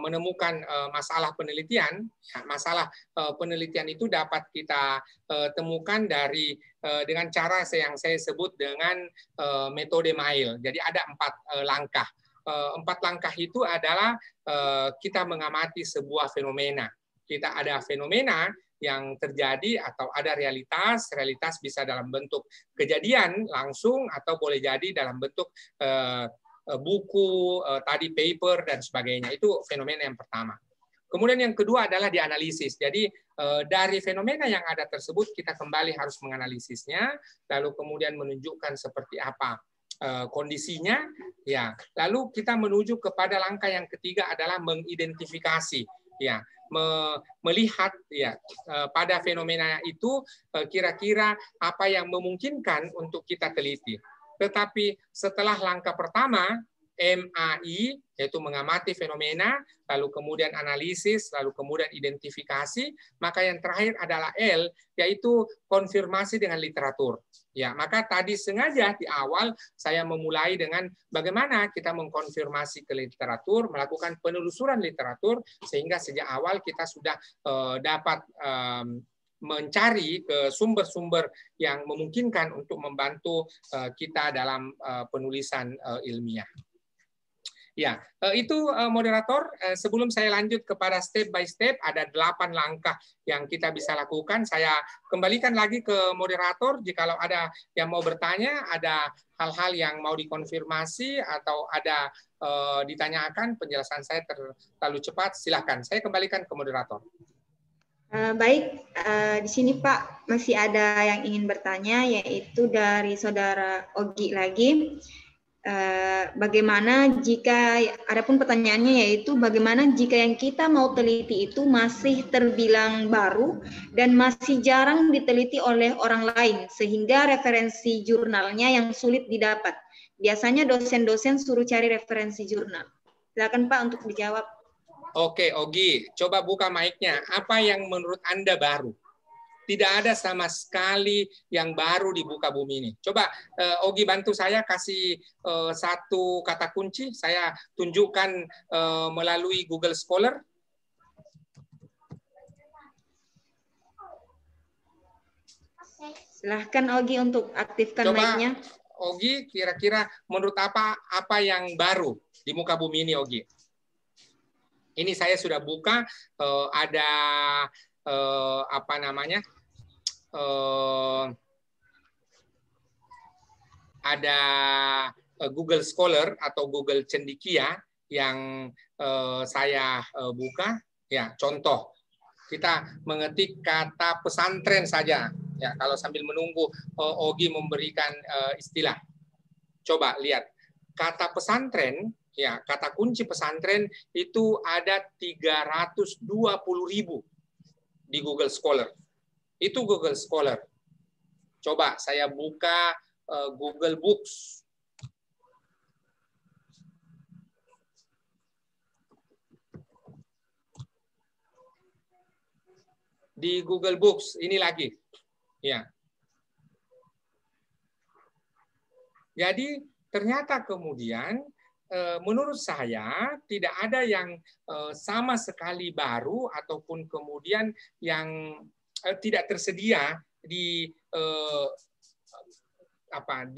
menemukan masalah penelitian? Masalah penelitian itu dapat kita temukan dengan cara yang saya sebut dengan metode Mile. Jadi ada 4 langkah. 4 langkah itu adalah kita mengamati sebuah fenomena. Kita ada fenomena yang terjadi atau ada realitas bisa dalam bentuk kejadian langsung atau boleh jadi dalam bentuk buku, tadi paper, dan sebagainya. Itu fenomena yang pertama. Kemudian yang kedua adalah dianalisis. Jadi dari fenomena yang ada tersebut, kita kembali harus menganalisisnya, lalu kemudian menunjukkan seperti apa kondisinya. Ya, lalu kita menuju kepada langkah yang ketiga adalah mengidentifikasi. Ya, melihat ya pada fenomena itu kira-kira apa yang memungkinkan untuk kita teliti. Tetapi setelah langkah pertama, MAI, yaitu mengamati fenomena, lalu kemudian analisis, lalu kemudian identifikasi, maka yang terakhir adalah L, yaitu konfirmasi dengan literatur. Ya, maka tadi sengaja di awal saya memulai dengan bagaimana kita mengkonfirmasi ke literatur, melakukan penelusuran literatur, sehingga sejak awal kita sudah dapat mencari ke sumber-sumber yang memungkinkan untuk membantu kita dalam penulisan ilmiah. Ya, itu moderator. Sebelum saya lanjut kepada step by step, ada 8 langkah yang kita bisa lakukan. Saya kembalikan lagi ke moderator. Jikalau ada yang mau bertanya, ada hal-hal yang mau dikonfirmasi atau ada ditanyakan, penjelasan saya terlalu cepat, silakan. Saya kembalikan ke moderator. Baik, di sini Pak masih ada yang ingin bertanya, yaitu dari saudara Ogi lagi. Bagaimana jika, adapun pertanyaannya yaitu bagaimana jika yang kita mau teliti itu masih terbilang baru dan masih jarang diteliti oleh orang lain, sehingga referensi jurnalnya yang sulit didapat. Biasanya dosen-dosen suruh cari referensi jurnal. Silakan Pak untuk dijawab. Oke, Ogi, coba buka mic-nya. Apa yang menurut Anda baru? Tidak ada sama sekali yang baru di muka bumi ini. Coba Ogi bantu saya kasih satu kata kunci. Saya tunjukkan melalui Google Scholar. Silahkan Ogi untuk aktifkan mic-nya. Ogi, kira-kira menurut apa yang baru di muka bumi ini, Ogi? Ini saya sudah buka, ada apa namanya? Ada Google Scholar atau Google Cendekia yang saya buka. Ya, contoh, kita mengetik kata pesantren saja. Ya, kalau sambil menunggu Ogi memberikan istilah. Coba lihat kata pesantren. Ya, kata kunci pesantren itu ada 320.000 di Google Scholar. Itu Google Scholar. Coba saya buka Google Books. Di Google Books ini lagi. Ya. Jadi ternyata kemudian menurut saya tidak ada yang sama sekali baru ataupun kemudian yang tidak tersedia di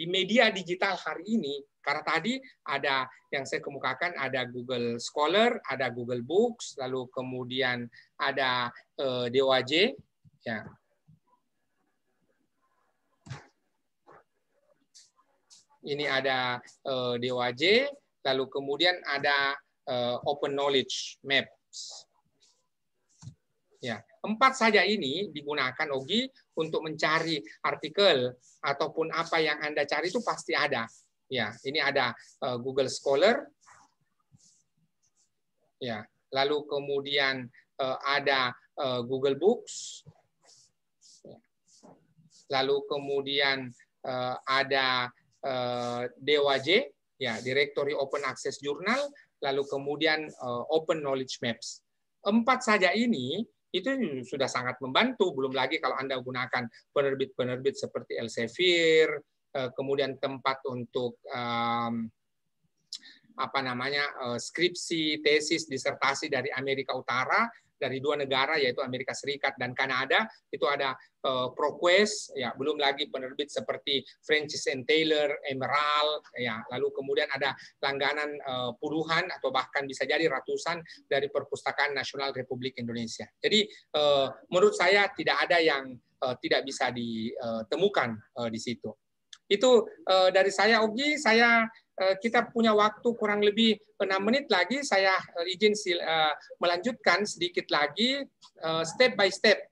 media digital hari ini. Karena tadi ada yang saya kemukakan, ada Google Scholar, ada Google Books, lalu kemudian ada DOAJ, ya. Ini ada DOAJ. Lalu kemudian ada Open Knowledge Maps. Ya, 4 saja ini digunakan Ogi untuk mencari artikel ataupun apa yang Anda cari itu pasti ada. Ya, ini ada Google Scholar. Ya, lalu kemudian ada Google Books. Lalu kemudian ada DOAJ, ya, Directory Open Access Journal, lalu kemudian Open Knowledge Maps. 4 saja ini itu sudah sangat membantu, belum lagi kalau Anda gunakan penerbit-penerbit seperti Elsevier, kemudian tempat untuk skripsi, tesis, disertasi dari Amerika Utara, dari 2 negara yaitu Amerika Serikat dan Kanada, itu ada ProQuest, ya, belum lagi penerbit seperti Francis and Taylor, Emerald, ya, lalu kemudian ada langganan puluhan atau bahkan bisa jadi ratusan dari Perpustakaan Nasional Republik Indonesia. Jadi menurut saya tidak ada yang tidak bisa ditemukan di situ. Itu dari saya, Ogi. Kita punya waktu kurang lebih 6 menit lagi. Saya izin melanjutkan sedikit lagi step by step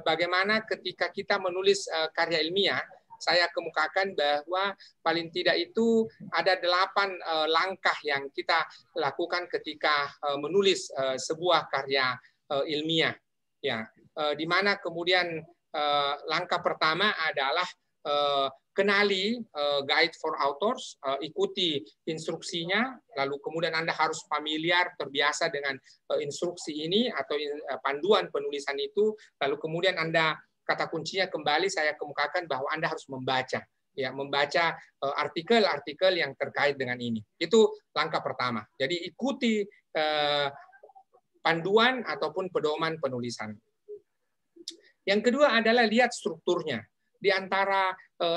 bagaimana ketika kita menulis karya ilmiah. Saya kemukakan bahwa paling tidak itu ada 8 langkah yang kita lakukan ketika menulis sebuah karya ilmiah. Ya, di mana kemudian langkah pertama adalah kenali guide for authors, ikuti instruksinya, lalu kemudian Anda harus familiar, terbiasa dengan instruksi ini atau panduan penulisan itu, lalu kemudian Anda, kata kuncinya kembali saya kemukakan bahwa Anda harus membaca, ya, membaca artikel-artikel yang terkait dengan ini. Itu langkah pertama. Jadi ikuti panduan ataupun pedoman penulisan. Yang kedua adalah lihat strukturnya. Di antara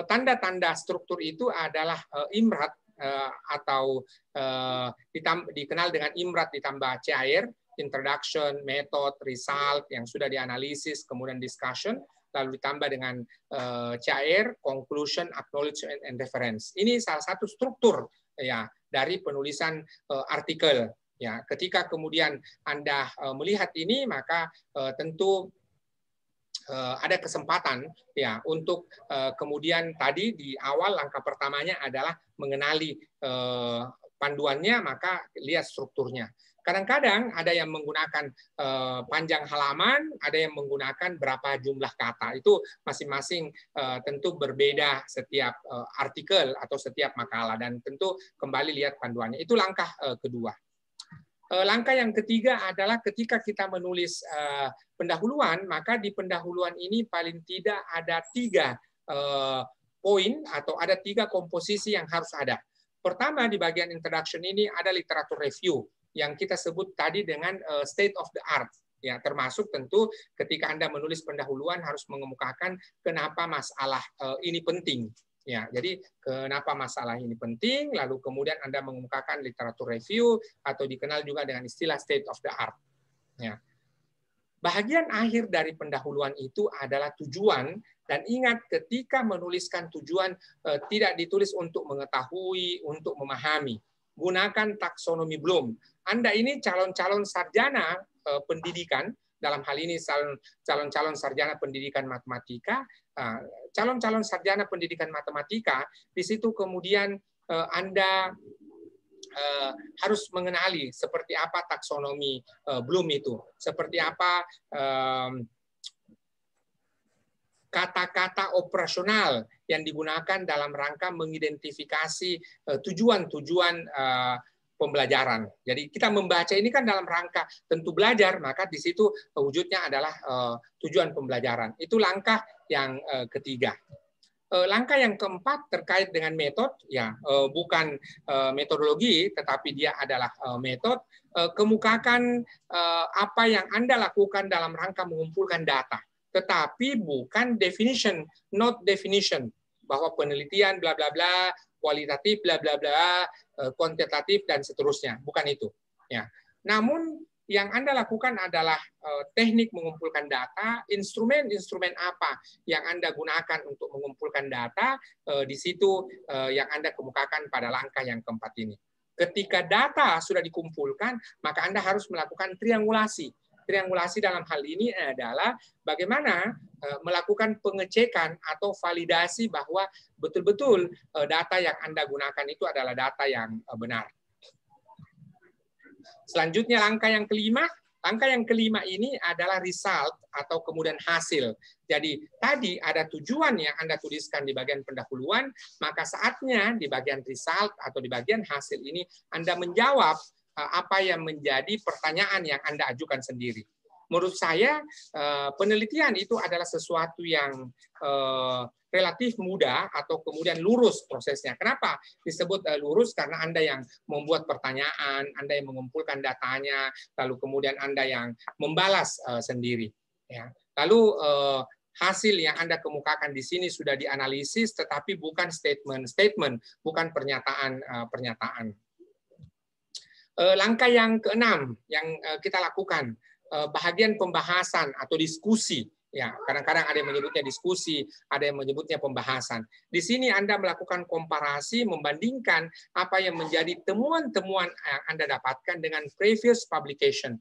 tanda-tanda struktur itu adalah IMRAT atau dikenal dengan IMRAT ditambah CAIR, Introduction, Method, Result yang sudah dianalisis, kemudian Discussion, lalu ditambah dengan CAIR, Conclusion, Acknowledgement, and Reference. Ini salah satu struktur, ya, dari penulisan artikel. Ya, ketika kemudian Anda melihat ini, maka tentu ada kesempatan, ya, untuk kemudian tadi di awal langkah pertamanya adalah mengenali panduannya, maka lihat strukturnya. Kadang-kadang ada yang menggunakan panjang halaman, ada yang menggunakan berapa jumlah kata. Itu masing-masing tentu berbeda setiap artikel atau setiap makalah, dan tentu kembali lihat panduannya. Itu langkah kedua. Langkah yang ketiga adalah ketika kita menulis pendahuluan, maka di pendahuluan ini paling tidak ada 3 poin atau ada 3 komposisi yang harus ada. Pertama, di bagian introduction ini ada literatur review yang kita sebut tadi dengan state of the art. Ya, termasuk tentu ketika Anda menulis pendahuluan harus mengemukakan kenapa masalah ini penting. Ya, jadi kenapa masalah ini penting, lalu kemudian Anda mengemukakan literatur review atau dikenal juga dengan istilah state of the art. Ya. Bahagian akhir dari pendahuluan itu adalah tujuan, dan ingat ketika menuliskan tujuan tidak ditulis untuk mengetahui, untuk memahami. Gunakan taksonomi Bloom. Anda ini calon-calon sarjana pendidikan, dalam hal ini calon-calon sarjana pendidikan matematika, calon-calon sarjana pendidikan matematika, di situ kemudian Anda harus mengenali seperti apa taksonomi Bloom itu, seperti apa kata-kata operasional yang digunakan dalam rangka mengidentifikasi tujuan-tujuan pembelajaran. Jadi kita membaca ini kan dalam rangka tentu belajar, maka di situ wujudnya adalah tujuan pembelajaran. Itu langkah yang ketiga. Langkah yang keempat terkait dengan metode, ya, bukan metodologi, tetapi dia adalah metode. Kemukakan apa yang Anda lakukan dalam rangka mengumpulkan data, tetapi bukan definition, not definition, bahwa penelitian bla bla bla, kualitatif bla bla bla, kuantitatif dan seterusnya, bukan itu. Ya. Namun yang Anda lakukan adalah teknik mengumpulkan data, instrumen-instrumen apa yang Anda gunakan untuk mengumpulkan data, di situ yang Anda kemukakan pada langkah yang keempat ini. Ketika data sudah dikumpulkan, maka Anda harus melakukan triangulasi. Triangulasi dalam hal ini adalah bagaimana melakukan pengecekan atau validasi bahwa betul-betul data yang Anda gunakan itu adalah data yang benar. Selanjutnya langkah yang kelima. Langkah yang kelima ini adalah result atau kemudian hasil. Jadi tadi ada tujuan yang Anda tuliskan di bagian pendahuluan, maka saatnya di bagian result atau di bagian hasil ini Anda menjawab apa yang menjadi pertanyaan yang Anda ajukan sendiri. Menurut saya penelitian itu adalah sesuatu yang relatif mudah atau kemudian lurus prosesnya. Kenapa disebut lurus? Karena Anda yang membuat pertanyaan, Anda yang mengumpulkan datanya, lalu kemudian Anda yang membalas sendiri. Ya. Lalu hasil yang Anda kemukakan di sini sudah dianalisis, tetapi bukan statement, bukan pernyataan. Langkah yang keenam yang kita lakukan, bahagian pembahasan atau diskusi. Ya, kadang-kadang ada yang menyebutnya diskusi, ada yang menyebutnya pembahasan. Di sini Anda melakukan komparasi, membandingkan apa yang menjadi temuan-temuan yang Anda dapatkan dengan previous publication,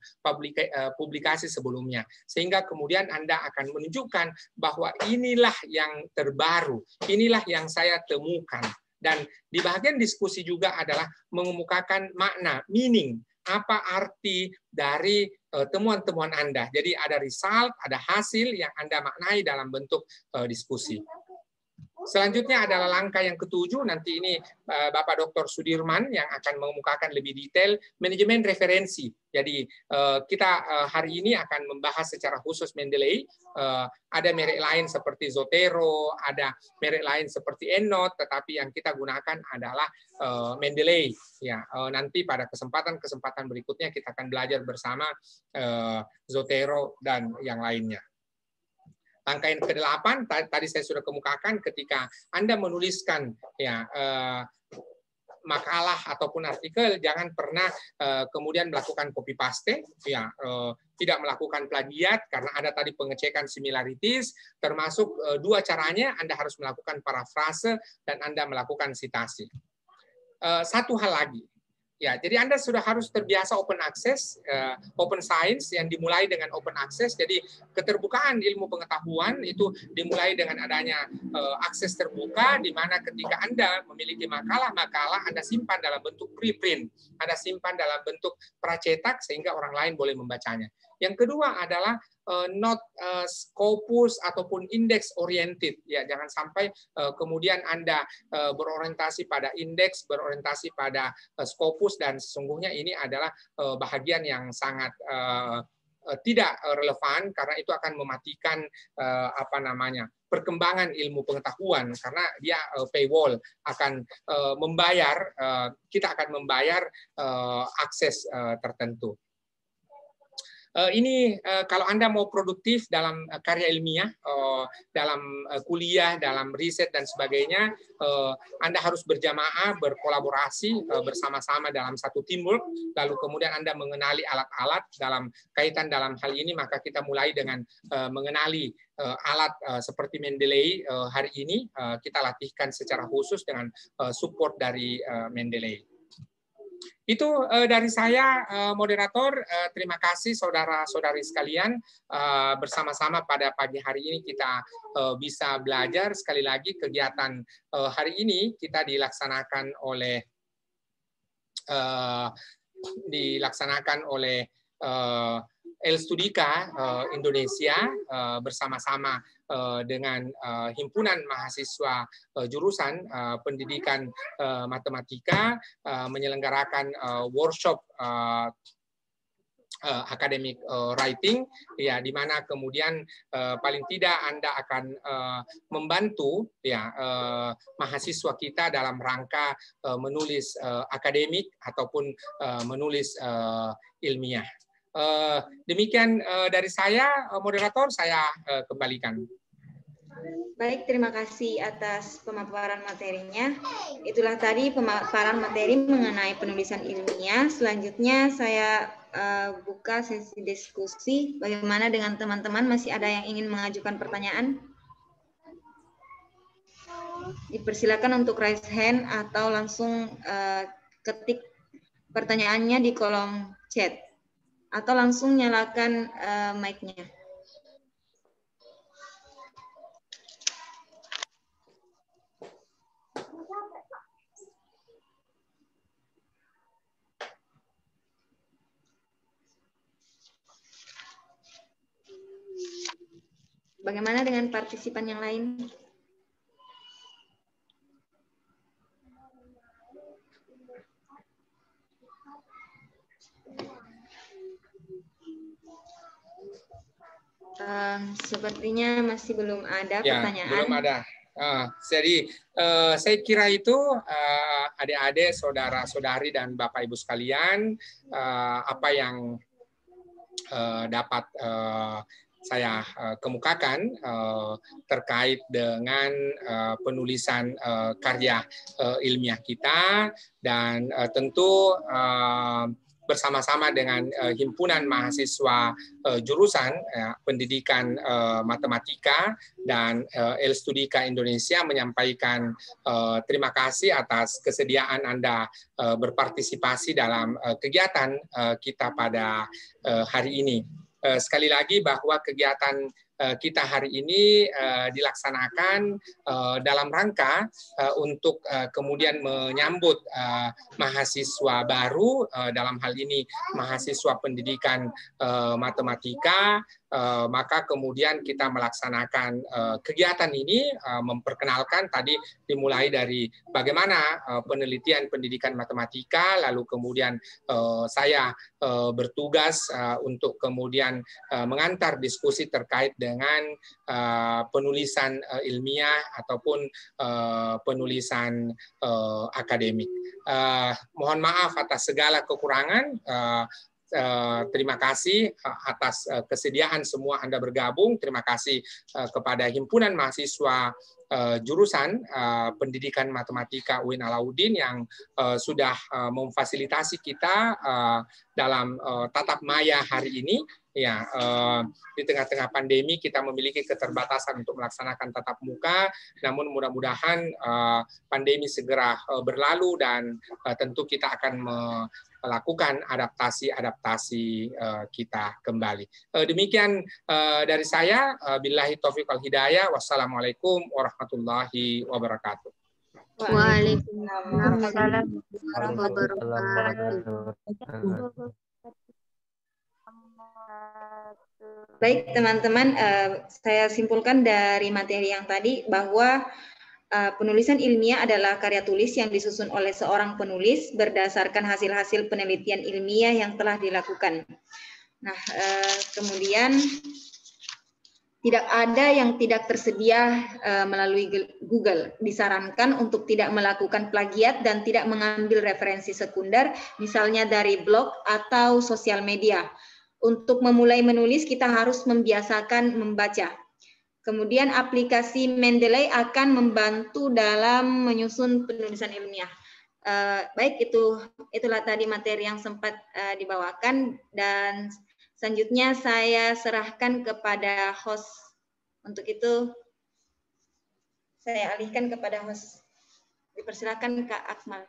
publikasi sebelumnya. Sehingga kemudian Anda akan menunjukkan bahwa inilah yang terbaru, inilah yang saya temukan. Dan di bagian diskusi juga adalah mengemukakan makna, meaning, apa arti dari temuan-temuan Anda. Jadi ada result, ada hasil yang Anda maknai dalam bentuk diskusi. Selanjutnya adalah langkah yang ketujuh, nanti ini Bapak Dr. Sudirman yang akan mengemukakan lebih detail, manajemen referensi. Jadi kita hari ini akan membahas secara khusus Mendeley. Ada merek lain seperti Zotero, ada merek lain seperti EndNote, tetapi yang kita gunakan adalah Mendeley. Ya, nanti pada kesempatan berikutnya kita akan belajar bersama Zotero dan yang lainnya. Langkah yang ke-8 tadi saya sudah kemukakan, ketika Anda menuliskan ya makalah ataupun artikel, jangan pernah kemudian melakukan copy paste, ya tidak melakukan plagiat karena ada tadi pengecekan similarities, termasuk dua caranya, Anda harus melakukan parafrase dan Anda melakukan sitasi. Satu hal lagi. Ya, jadi Anda sudah harus terbiasa open access, open science yang dimulai dengan open access. Jadi keterbukaan ilmu pengetahuan itu dimulai dengan adanya akses terbuka, di mana ketika Anda memiliki makalah Anda simpan dalam bentuk preprint, Anda simpan dalam bentuk pracetak sehingga orang lain boleh membacanya. Yang kedua adalah not Scopus ataupun index oriented, ya, jangan sampai kemudian Anda berorientasi pada indeks, berorientasi pada Scopus, dan sesungguhnya ini adalah bahagian yang sangat tidak relevan karena itu akan mematikan perkembangan ilmu pengetahuan, karena dia paywall akan membayar, kita akan membayar akses tertentu. Ini kalau Anda mau produktif dalam karya ilmiah, dalam kuliah, dalam riset dan sebagainya, Anda harus berjamaah, berkolaborasi bersama-sama dalam satu teamwork, lalu kemudian Anda mengenali alat-alat dalam kaitan dalam hal ini, maka kita mulai dengan mengenali alat seperti Mendeley. Hari ini kita latihkan secara khusus dengan support dari Mendeley. Itu dari saya, moderator. Terima kasih saudara-saudari sekalian. Bersama-sama pada pagi hari ini kita bisa belajar. Sekali lagi kegiatan hari ini kita dilaksanakan oleh El Studica Indonesia bersama-sama dengan himpunan mahasiswa jurusan pendidikan matematika menyelenggarakan workshop academic writing, ya, di mana kemudian paling tidak Anda akan membantu ya mahasiswa kita dalam rangka menulis akademik ataupun menulis ilmiah. Demikian dari saya, moderator, saya kembalikan. Baik, terima kasih atas pemaparan materinya. Itulah tadi pemaparan materi mengenai penulisan ilmiah. Selanjutnya saya buka sesi diskusi. Bagaimana dengan teman-teman? Masih ada yang ingin mengajukan pertanyaan? Dipersilakan untuk raise hand atau langsung ketik pertanyaannya di kolom chat. atau langsung nyalakan mic-nya. Bagaimana dengan partisipan yang lain? Sepertinya masih belum ada pertanyaan. Belum ada. Jadi saya kira itu adik-adik, saudara-saudari dan Bapak Ibu sekalian, apa yang dapat saya kemukakan terkait dengan penulisan karya ilmiah kita, dan tentu bersama-sama dengan himpunan mahasiswa jurusan pendidikan matematika dan Elstudika Indonesia menyampaikan terima kasih atas kesediaan Anda berpartisipasi dalam kegiatan kita pada hari ini. Sekali lagi bahwa kegiatan kita hari ini dilaksanakan dalam rangka untuk kemudian menyambut mahasiswa baru, dalam hal ini mahasiswa pendidikan matematika. Maka kemudian kita melaksanakan kegiatan ini, memperkenalkan tadi dimulai dari bagaimana penelitian pendidikan matematika, lalu kemudian saya bertugas untuk kemudian mengantar diskusi terkait dengan penulisan ilmiah ataupun penulisan akademik. Mohon maaf atas segala kekurangan. Terima kasih atas kesediaan semua Anda bergabung. Terima kasih kepada Himpunan Mahasiswa jurusan Pendidikan Matematika UIN Alauddin yang sudah memfasilitasi kita dalam tatap maya hari ini. Ya, di tengah-tengah pandemi kita memiliki keterbatasan untuk melaksanakan tatap muka, namun mudah-mudahan pandemi segera berlalu dan tentu kita akan melakukan adaptasi kita kembali. Demikian dari saya. Billahi taufiq wal hidayah. Wassalamualaikum warahmatullahi wabarakatuh. Waalaikumsalam warahmatullahi wabarakatuh. Baik teman-teman, saya simpulkan dari materi yang tadi bahwa penulisan ilmiah adalah karya tulis yang disusun oleh seorang penulis berdasarkan hasil-hasil penelitian ilmiah yang telah dilakukan. Nah, kemudian tidak ada yang tidak tersedia melalui Google. Disarankan untuk tidak melakukan plagiat dan tidak mengambil referensi sekunder, misalnya dari blog atau sosial media. Untuk memulai menulis, kita harus membiasakan membaca. Kemudian aplikasi Mendeley akan membantu dalam menyusun penulisan ilmiah. Baik, itulah tadi materi yang sempat dibawakan, dan selanjutnya saya serahkan kepada host. Untuk itu saya alihkan kepada host. Dipersilakan Kak Akmal.